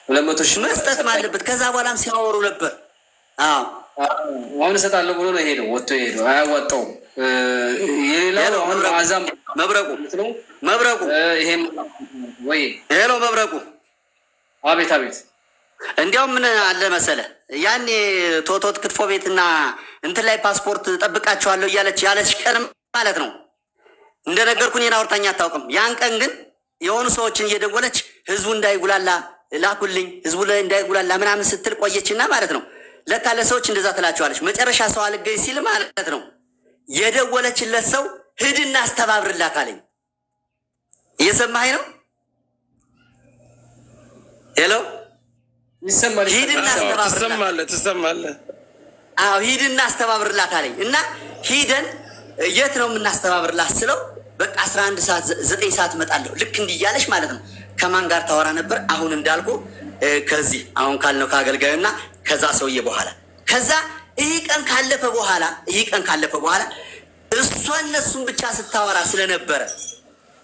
200,000 መስጠት አለበት። ከዛ በኋላም ሲያወሩ ነበር። አሁን እሰጣለሁ ብሎ ነው የሄደው። ወጥቶ የሄደው አያዋጣውም። የሌላው አሁን አዛም መብረቁ ይሄም ወይ ሄሎ መብረቁ፣ አቤት አቤት። እንዲያውም ምን አለ መሰለ ያኔ ቶቶት ክትፎ ቤትና እንትን ላይ ፓስፖርት ጠብቃቸዋለሁ ያለች ቀን ማለት ነው እንደነገርኩኝ እኔን አውርታኝ አታውቅም። ያን ቀን ግን የሆኑ ሰዎችን እየደወለች ህዝቡ እንዳይጉላላ ላኩልኝ፣ ህዝቡ እንዳይጉላላ ምናምን ስትል ቆየችና ማለት ነው። ለካ ለሰዎች እንደዛ ትላቸዋለች። መጨረሻ ሰው አልገኝ ሲል ማለት ነው የደወለችለት ሰው ሂድና አስተባብርላት አለኝ። እየሰማኸኝ ነው? ሄሎ ይሰማል? ሂድና ትሰማለህ? አዎ ሂድና አስተባብርላት አለኝ እና ሂደን የት ነው የምናስተባብርላት ስለው በቃ 11 ሰዓት 9 ሰዓት እመጣለሁ ልክ እንዲህ እያለች ማለት ነው። ከማን ጋር ታወራ ነበር? አሁን እንዳልኩ ከዚህ አሁን ካልነው ከአገልጋዩና ከዛ ሰውዬ በኋላ ከዛ ይህ ቀን ካለፈ በኋላ እሷ እነሱን ብቻ ስታወራ ስለነበረ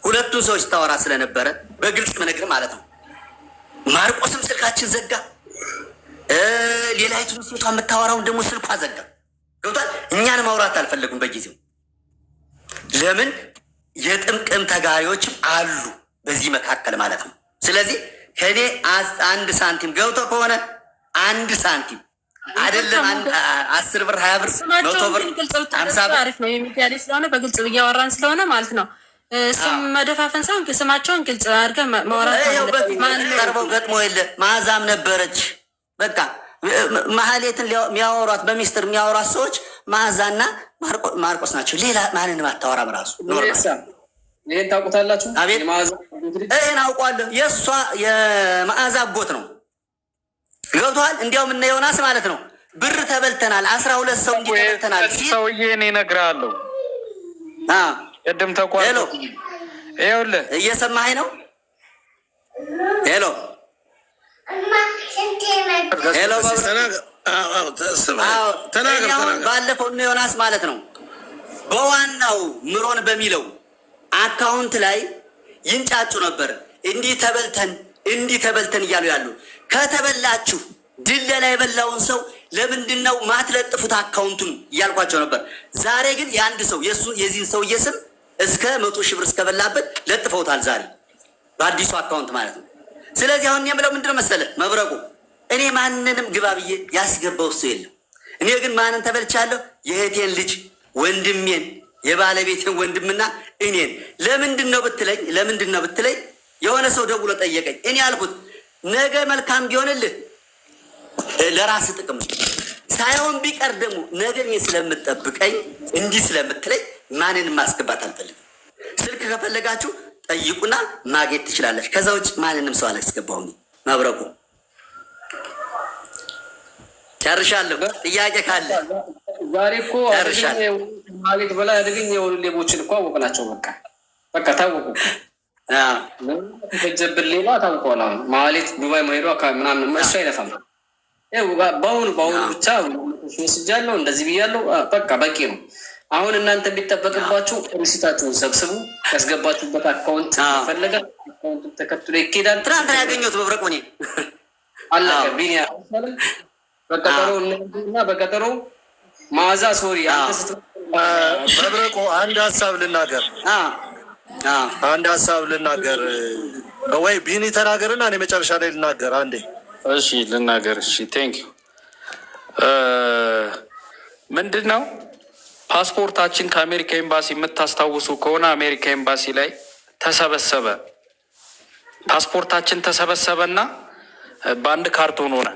ሁለቱን ሰዎች ስታወራ ስለነበረ በግልጽ መነግር ማለት ነው። ማርቆስም ስልካችን ዘጋ። ሌላይቱን ሴቷ የምታወራውን ደግሞ ስልኳ ዘጋ። ገብቷል። እኛን ማውራት አልፈለጉም በጊዜው። ለምን? የጥምቅም ተጋሪዎችም አሉ በዚህ መካከል ማለት ነው። ስለዚህ ከኔ 1 ሳንቲም ገብቶ ከሆነ 1 ሳንቲም አይደለም 10 ብር 20 ብር 100 ብር 50 ብር አሪፍ ነው። የሚዲያ ላይ ስለሆነ በግልጽ እያወራን ስለሆነ ማለት ነው። ስም መደፋፈን ሳይሆን ስማቸውን ግልጽ አድርገን ማውራት ቀርበው ገጥሞ የለ ማዛም ነበረች። በቃ ማህሌትን የሚያወሯት በሚስጥር የሚያወሯት ሰዎች ማዛና ማርቆስ ናቸው። ሌላ ማንንም አታወራም። ራሱ ይሄን ታውቁታላችሁ? አቤት ይሄን አውቋለሁ። የእሷ የመዓዛ አጎት ነው። ገብቶሃል? እንዲያውም እነ ዮናስ ማለት ነው ብር ተበልተናል 12 ሰው እንዲህ ተበልተናል ሰውዬ እኔ እነግርሃለሁ። ቅድም ተቋርጦ ይኸውልህ እየሰማኸኝ ነው? ሄሎ ባለፈው እነ ዮናስ ማለት ነው በዋናው ምሮን በሚለው አካውንት ላይ ይንጫጩ ነበር። እንዲህ ተበልተን እያሉ ያሉ ከተበላችሁ ድለላ የበላውን ሰው ለምንድን ነው ማትለጥፉት አካውንቱን እያልኳቸው ነበር። ዛሬ ግን የአንድ ሰው የዚህን ሰውዬ ስም እስከ 100,000 ብር እስከበላበት ለጥፈውታል ዛሬ በአዲሱ አካውንት ማለት ነው። ስለዚህ አሁን የምለው ምንድነው መሰለ መብረቁ፣ እኔ ማንንም ግባ ብዬ ያስገባው ሰው የለም። እኔ ግን ማንን ተበልቻለሁ? የእህቴን ልጅ ወንድሜን፣ የባለቤቴን ወንድምና እኔን። ለምንድን ነው ብትለኝ የሆነ ሰው ደውሎ ጠየቀኝ። እኔ አልኩት ነገ መልካም ቢሆንልህ ለራስ ጥቅም ሳይሆን ቢቀር ደግሞ ነገ እኔ ስለምጠብቀኝ እንዲህ ስለምትለኝ ማንንም ማስገባት አልፈልግም። ስልክ ከፈለጋችሁ ጠይቁና ማግኘት ትችላለች። ከዛ ውጭ ማንንም ሰው አላስገባሁም። መብረቁ ጨርሻለሁ። ጥያቄ ካለ ዛሬ እኮ ማለት በላይ አደገኛ የሆኑ ሌቦችን እኮ አወቅናቸው። በቃ ታወቁ። ተጀብል ሌባ ታውቀዋል። አሁን ማለት ዱባይ መሄዷ ምናምን እሱ አይለፋም። በአሁኑ ብቻ ወስጃለሁ እንደዚህ ብያለሁ። በቃ በቂ ነው። አሁን እናንተ የሚጠበቅባችሁ ሪሲታችሁን ሰብስቡ። ያስገባችሁበት አካውንት ፈለገ አካውንቱን ተከትሎ ይኬዳል። ትናንትና ያገኘሁት መብረቁ እኔ አለቀ። ቢኒያ በቀጠሮ ማዛ ሶሪ መብረቁ አንድ ሀሳብ ልናገር ወይ ቢኒ ተናገርና እኔ መጨረሻ ላይ ልናገር። አንዴ እሺ ልናገር። እሺ ቴንኪዩ። ምንድን ነው ፓስፖርታችን ከአሜሪካ ኤምባሲ የምታስታውሱ ከሆነ አሜሪካ ኤምባሲ ላይ ተሰበሰበ። ፓስፖርታችን ተሰበሰበና በአንድ ካርቶን ሆነ።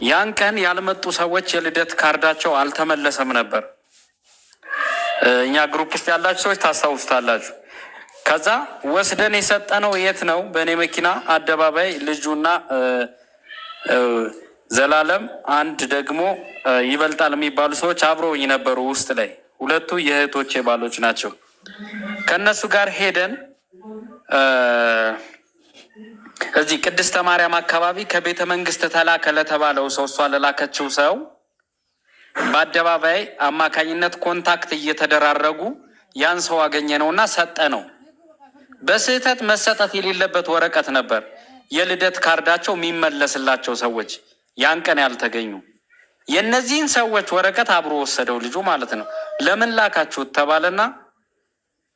ያን ቀን ያልመጡ ሰዎች የልደት ካርዳቸው አልተመለሰም ነበር። እኛ ግሩፕ ውስጥ ያላችሁ ሰዎች ታስታውሱታላችሁ። ከዛ ወስደን የሰጠነው የት ነው? በእኔ መኪና አደባባይ ልጁና ዘላለም አንድ ደግሞ ይበልጣል የሚባሉ ሰዎች አብረውኝ ነበሩ። ውስጥ ላይ ሁለቱ የእህቶቼ ባሎች ናቸው። ከእነሱ ጋር ሄደን እዚህ ቅድስተ ማርያም አካባቢ ከቤተ መንግስት ተላከ ለተባለው ሰው እሷ ለላከችው ሰው በአደባባይ አማካኝነት ኮንታክት እየተደራረጉ ያን ሰው አገኘ ነውና ሰጠ ነው። በስህተት መሰጠት የሌለበት ወረቀት ነበር። የልደት ካርዳቸው የሚመለስላቸው ሰዎች ያን ቀን ያልተገኙ የእነዚህን ሰዎች ወረቀት አብሮ ወሰደው ልጁ ማለት ነው። ለምን ላካችሁት ተባለና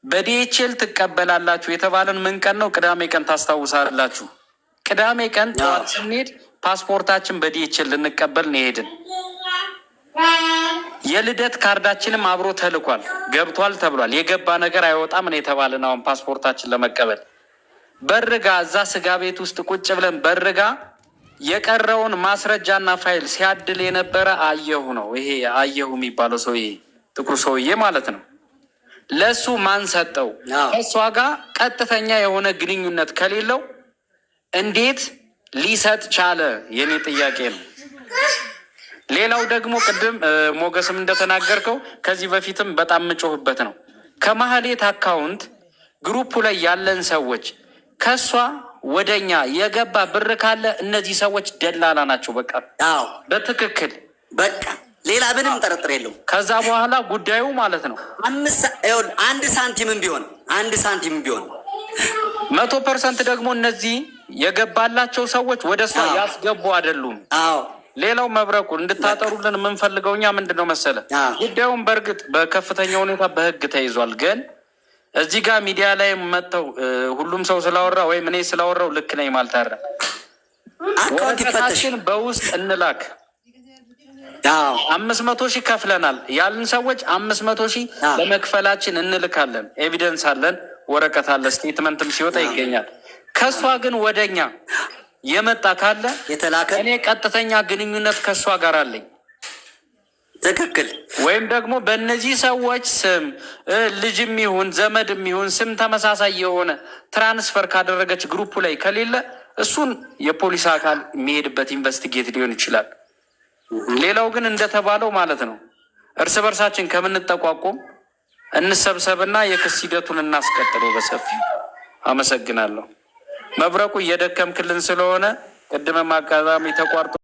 በዲኤችኤል ትቀበላላችሁ የተባለን ምን ቀን ነው? ቅዳሜ ቀን ታስታውሳላችሁ። ቅዳሜ ቀን ጠዋት ስንሄድ ፓስፖርታችን በዲኤችኤል ልንቀበል ነው የሄድን። የልደት ካርዳችንም አብሮ ተልኳል፣ ገብቷል ተብሏል። የገባ ነገር አይወጣም ነው የተባለን። አሁን ፓስፖርታችን ለመቀበል በርጋ እዛ ስጋ ቤት ውስጥ ቁጭ ብለን በርጋ የቀረውን ማስረጃና ፋይል ሲያድል የነበረ አየሁ ነው። ይሄ አየሁ የሚባለው ሰውዬ ጥቁር ሰውዬ ማለት ነው። ለሱ ማን ሰጠው? ከእሷ ጋር ቀጥተኛ የሆነ ግንኙነት ከሌለው እንዴት ሊሰጥ ቻለ? የኔ ጥያቄ ነው። ሌላው ደግሞ ቅድም ሞገስም እንደተናገርከው ከዚህ በፊትም በጣም ምጮህበት ነው። ከማህሌት አካውንት ግሩፑ ላይ ያለን ሰዎች ከሷ ወደኛ የገባ ብር ካለ እነዚህ ሰዎች ደላላ ናቸው። በቃ በትክክል በቃ ሌላ ምንም ጠርጥር የለው። ከዛ በኋላ ጉዳዩ ማለት ነው 1 ሳንቲምም ቢሆን 100% ደግሞ እነዚህ የገባላቸው ሰዎች ወደ እሷ ያስገቡ አይደሉም። ሌላው መብረቁ እንድታጠሩልን የምንፈልገው እኛ ምንድን ነው መሰለ፣ ጉዳዩን በእርግጥ በከፍተኛ ሁኔታ በህግ ተይዟል። ግን እዚህ ጋር ሚዲያ ላይ መጥተው ሁሉም ሰው ስላወራ ወይም እኔ ስላወራው ልክ ነኝ ማለት አይደለም። ወረቀታችን በውስጥ እንላክ 500,000 ከፍለናል ያልን ሰዎች 500,000 ለመክፈላችን እንልካለን። ኤቪደንስ አለን፣ ወረቀት አለ፣ ስቴትመንትም ሲወጣ ይገኛል። ከሷ ግን ወደኛ የመጣ ካለ የተላከ እኔ ቀጥተኛ ግንኙነት ከሷ ጋር አለኝ። ትክክል። ወይም ደግሞ በእነዚህ ሰዎች ስም ልጅም ይሁን ዘመድም ይሁን ስም ተመሳሳይ የሆነ ትራንስፈር ካደረገች ግሩፑ ላይ ከሌለ እሱን የፖሊስ አካል የሚሄድበት ኢንቨስቲጌት ሊሆን ይችላል። ሌላው ግን እንደተባለው ማለት ነው እርስ በርሳችን ከምንጠቋቁም እንሰብሰብና የክስ ሂደቱን እናስቀጥለው በሰፊው። አመሰግናለሁ። መብረቁ እየደከምክልን ስለሆነ ቅድመ አጋጣሚ ተቋርጦ